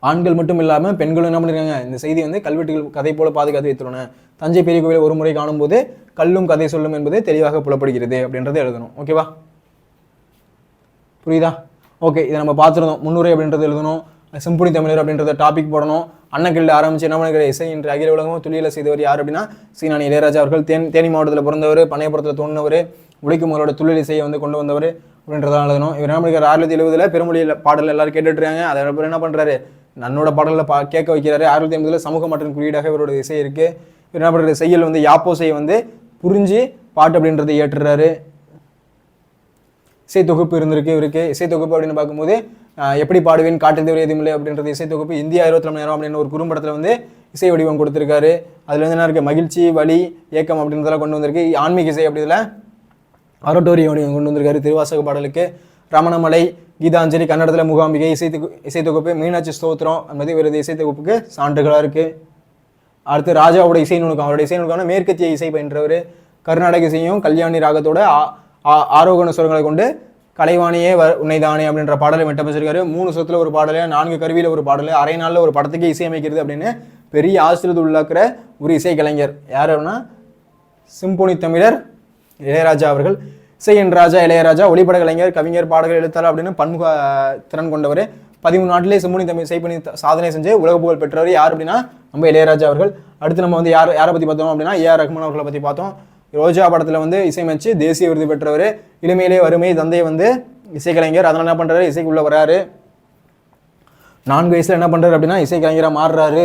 ஆண்கள் மட்டும் இல்லாமல் பெண்களும் என்ன பண்ணிருக்காங்க, இந்த செய்தி வந்து கல்வெட்டுகள் கதை போல பாதுகாத்து வைத்துள்ளன. தஞ்சை பெரிய கோவிலை ஒரு முறை காணும்போது கல்லும் கதை சொல்லும் என்பது தெளிவாக புலப்படுகிறது அப்படின்றத எழுதணும். ஓகேவா? புரியுதா? ஓகே, இதை நம்ம பார்த்துருந்தோம். முன்னுரை அப்படின்றது எழுதணும். செம்புனி தமிழர் அப்படின்றத டாபிக் போடணும். அன்னக்கில் ஆரம்பிச்சு என்ன பண்ணுற இசை என்ற அகில உலகமும் துளியில செய்தவர் யார் அப்படின்னா சீனானி இளையராஜா அவர்கள். தேனி மாவட்டத்தில் பிறந்தவர், பனையபுரத்தில் தோன்றினவர். உழைக்கும் மக்களோட துள்ளல் இசையை வந்து கொண்டு வந்தவர் அப்படின்றதான் எழுதணும். இவர் என்ன பண்ணிருக்காரு 670 பெருமொழியில் பாடல் எல்லாரும் கேட்டுட்டு இருக்காங்க. அதை என்ன பண்ணுறாரு நன்னோட பாடலில் கேட்க வைக்கிறாரு. 650 சமூக மாற்றம் குறியீடாக இவரோட இசை இருக்குது. இவர் என்ன பண்ணுறாரு செய்யல் வந்து யாப்போசையை வந்து புரிஞ்சு பாட்டு அப்படின்றத ஏற்றுறாரு. இசை தொகுப்பு இருந்திருக்கு இவருக்கு. இசை தொகுப்பு அப்படின்னு பார்க்கும்போது எப்படி பாடுவேன் காற்றில் தவிர எதுவும் இல்லை அப்படின்றது இசை தொகுப்பு. இந்தியா 24 மணி நேரம் அப்படின்னு ஒரு குறும்படத்தில் வந்து இசை வடிவம் கொடுத்துருக்காரு. அதில் வந்து என்ன இருக்குது மகிழ்ச்சி வலி ஏக்கம் அப்படின்றதெல்லாம் கொண்டு வந்திருக்கு. ஆன்மீக இசை அப்படி இதில் ஆரோட்டோரிய வடிவம் கொண்டு வந்திருக்காரு திருவாசக பாடலுக்கு. ரமணமலை கீதாஞ்சலி கன்னடத்தில் மூகாம்பிகை இசை தொகுப்பு. மீனாட்சி ஸ்தோத்திரம் என்பது இவரது இசை தொகுப்புக்கு சான்றுகளாக இருக்குது. அடுத்து ராஜாவோட இசை நுணுக்கம். அவருடைய இசை நுணுக்கம்னா மேற்கத்திய இசை பயின்றவர். கர்நாடக இசையும் கல்யாணி ராகத்தோட ஆரோகண சுரங்களை கொண்டு கலைவாணியே உன்னைதானே அப்படின்ற பாடலை மெட்டமைச்சிருக்காரு. 3 சொத்துல ஒரு பாடலை 4 கருவியில் ஒரு பாடலை அரை நாளில் ஒரு படத்துக்கு இசையமைக்கிறது அப்படின்னு பெரிய ஆசிரியர் உள்ளாக்குற ஒரு இசை கலைஞர் யார் அப்படின்னா சிம்போனி தமிழர் இளையராஜா அவர்கள். இசையின் ராஜா இளையராஜா ஒளிப்பட கலைஞர் கவிஞர் பாடல்கள் எழுத்தாளர் அப்படின்னு பன்முக திறன் கொண்டவர். 13 நாட்டிலே சிம்போனி தமிழ் இசை பண்ணி சாதனை செஞ்சு உலக புகழ் பெற்றவர் யார் அப்படின்னா நம்ம இளையராஜா அவர்கள். அடுத்து நம்ம வந்து யாரை பற்றி பார்த்தோம் அப்படின்னா ஏஆர் ரஹ்மான் அவர்களை பற்றி பார்த்தோம். ரோஜா படத்தில் வந்து இசையமைச்சு தேசிய விருது பெற்றவர். இளமையிலே வறுமை தந்தை வந்து இசைக்கலைஞர். அதனால் என்ன பண்ணுறாரு இசைக்குள்ளே வராரு. 4 வயசில் என்ன பண்ணுறாரு அப்படின்னா இசைக்கலைஞராக மாறுறாரு.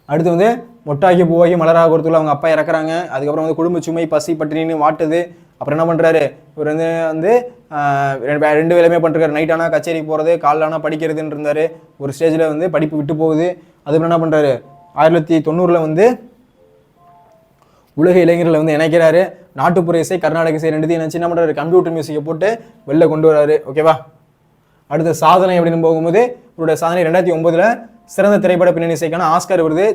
அடுத்து வந்து மொட்டாகி பூவாகி மலராக ஒருத்தர் அவங்க அப்பா இறக்குறாங்க. அதுக்கப்புறம் வந்து குடும்ப சுமை பசி பட்டினின்னு வாட்டுது. அப்புறம் என்ன பண்ணுறாரு இவர் வந்து 2 வேலையுமே பண்ணிருக்காரு. நைட் ஆனால் கச்சேரிக்கு போகிறது காலைல ஆனால் படிக்கிறதுன்னு இருந்தார். ஒரு ஸ்டேஜில் வந்து படிப்பு விட்டு போகுது. அதுக்கப்புறம் என்ன பண்ணுறாரு 1990 வந்து உலக இளைஞர்களை வந்து இணைக்கிறாரு. நாட்டுப்புற இசை கர்நாடக இசை ரெண்டுத்தையும் நினச்சி என்ன பண்ணுறாரு கம்ப்யூட்டர் மியூசிக்கை போட்டு வெளில கொண்டு வராரு. ஓகேவா. அடுத்த சாதனை அப்படின்னு போகும்போது இவருடைய சாதனை 2009 சிறந்த திரைப்பட பின்னணி இசைக்கான ஆஸ்கார் விருது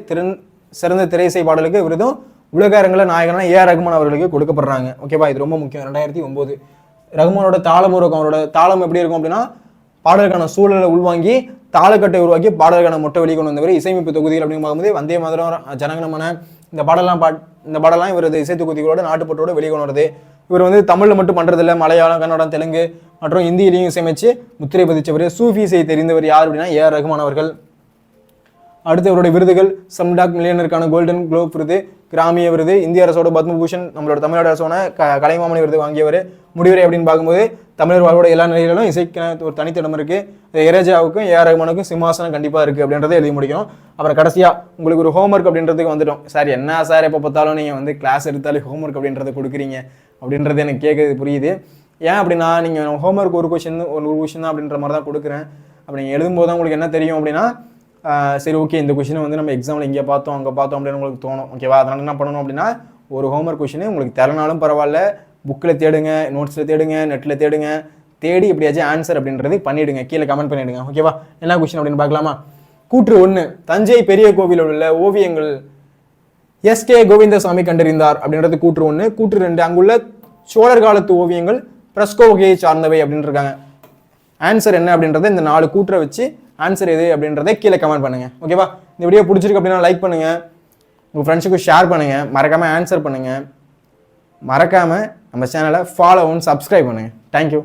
சிறந்த திரை இசை பாடலுக்கு விருதும் உலக அரங்கில் நாயகனான ஏஆர் ரஹ்மான் அவர்களுக்கு கொடுக்கப்படுறாங்க. ஓகேவா. இது ரொம்ப முக்கியம். 2009 ரஹ்மானோட தாளம் இருக்கும். அவரோட தாளம் எப்படி இருக்கும் அப்படின்னா பாடலுக்கான சூழலை உள்வாங்கி தாளக்கட்டை உருவாக்கி பாடலுக்கான மொட்டை வெளியே கொண்டு வந்தவர். இசையமைப்பு தொகுதிகள் அப்படின்னு பார்க்கும்போது வந்தே மாதரம் ஜனகணமன இந்த பாடலாம் இவரது இசை தொகுதிகளோட நாட்டுப்பற்றோட வெளியே கொண்டு வருது. இவர் வந்து தமிழில் மட்டும் பண்ணுறதில்ல மலையாளம் கன்னடம் தெலுங்கு மற்றும் இந்தியிலையும் இசையமைச்சு முத்திரை பதிச்சவர். சூஃபி இசை தெரிந்தவர் யார் அப்படின்னா ஏஆர் ரஹ்மான் அவர்கள். அடுத்து இவருடைய விருதுகள் சம்டாக் மில்லியனருக்கான கோல்டன் குளோப் விருது கிராமிய விருது இந்திய அரசோட பத்மபூஷன் நம்மளோட தமிழ்நாடு அரசோட கலைமாமணி விருது வாங்கியவர். முடிவுரை அப்படின்னு பார்க்கும்போது தமிழர் வாழ்வோட எல்லா நிலைகளிலும் இசைக்கு ஒரு தனித்திடம் இருக்குது. இளையராஜாவுக்கும் ஏஆர் ரஹ்மானுக்கும் சிம்மாசனம் கண்டிப்பாக இருக்குது அப்படின்றத எழுதி முடிக்கணும். அப்புறம் கடைசியாக உங்களுக்கு ஒரு ஹோம்ஒர்க் அப்படின்றதுக்கு வந்துட்டோம். சார் என்ன சார் எப்போ பார்த்தாலும் நீங்கள் வந்து கிளாஸ் எடுத்தாலே ஹோம்ஒர்க் அப்படின்றத கொடுக்குறீங்க அப்படின்றது எனக்கு கேட்குறது புரியுது. ஏன் அப்படின்னா நீங்கள் ஹோம்ஒர்க் ஒரு கொஷின் தான் அப்படின்ற மாதிரி தான் கொடுக்குறேன். அப்படி நீங்கள் எழுதும்போது தான் உங்களுக்கு என்ன தெரியும் அப்படின்னா சரி ஓகே இந்த கொஷினை வந்து நம்ம எக்ஸாமில் இங்கே பார்த்தோம் அங்கே பார்த்தோம் அப்படின்னு உங்களுக்கு தோணும். ஓகேவா. அதனால் என்ன பண்ணணும் அப்படின்னா ஒரு ஹோம்ஒர்க் கொஷின் உங்களுக்கு தரனாலும் பரவாயில்ல புக்கில் தேடுங்க நோட்ஸில் தேடுங்க நெட்டில் தேடி எப்படியாச்சும் ஆன்சர் அப்படின்றது பண்ணிவிடுங்க. கீழே கமெண்ட் பண்ணிவிடுங்க. ஓகேவா. என்ன கொஷின் அப்படின்னு பார்க்கலாமா. கூற்று 1 தஞ்சை பெரிய கோவிலில் உள்ள ஓவியங்கள் எஸ்கே கோவிந்தசாமி கண்டறிந்தார் அப்படின்றது கூற்று 1. கூற்று 2 அங்குள்ள சோழர் காலத்து ஓவியங்கள் பிரஸ்கோ வகையை சார்ந்தவை அப்படின்னு இருக்காங்க. ஆன்சர் என்ன அப்படின்றத இந்த 4 கூற்றை வச்சு ஆன்சர் எது அப்படின்றத கீழே கமெண்ட் பண்ணுங்க. ஓகேவா. இந்த வீடியோ பிடிச்சிருக்கு அப்படின்னா லைக் பண்ணுங்க, உங்கள் ஃப்ரெண்ட்ஸுக்கு ஷேர் பண்ணுங்க, மறக்காம ஆன்சர் பண்ணுங்க, மறக்காம நம்ம சேனலை ஃபாலோ சப்ஸ்கிரைப் பண்ணுங்க. தேங்க்யூ.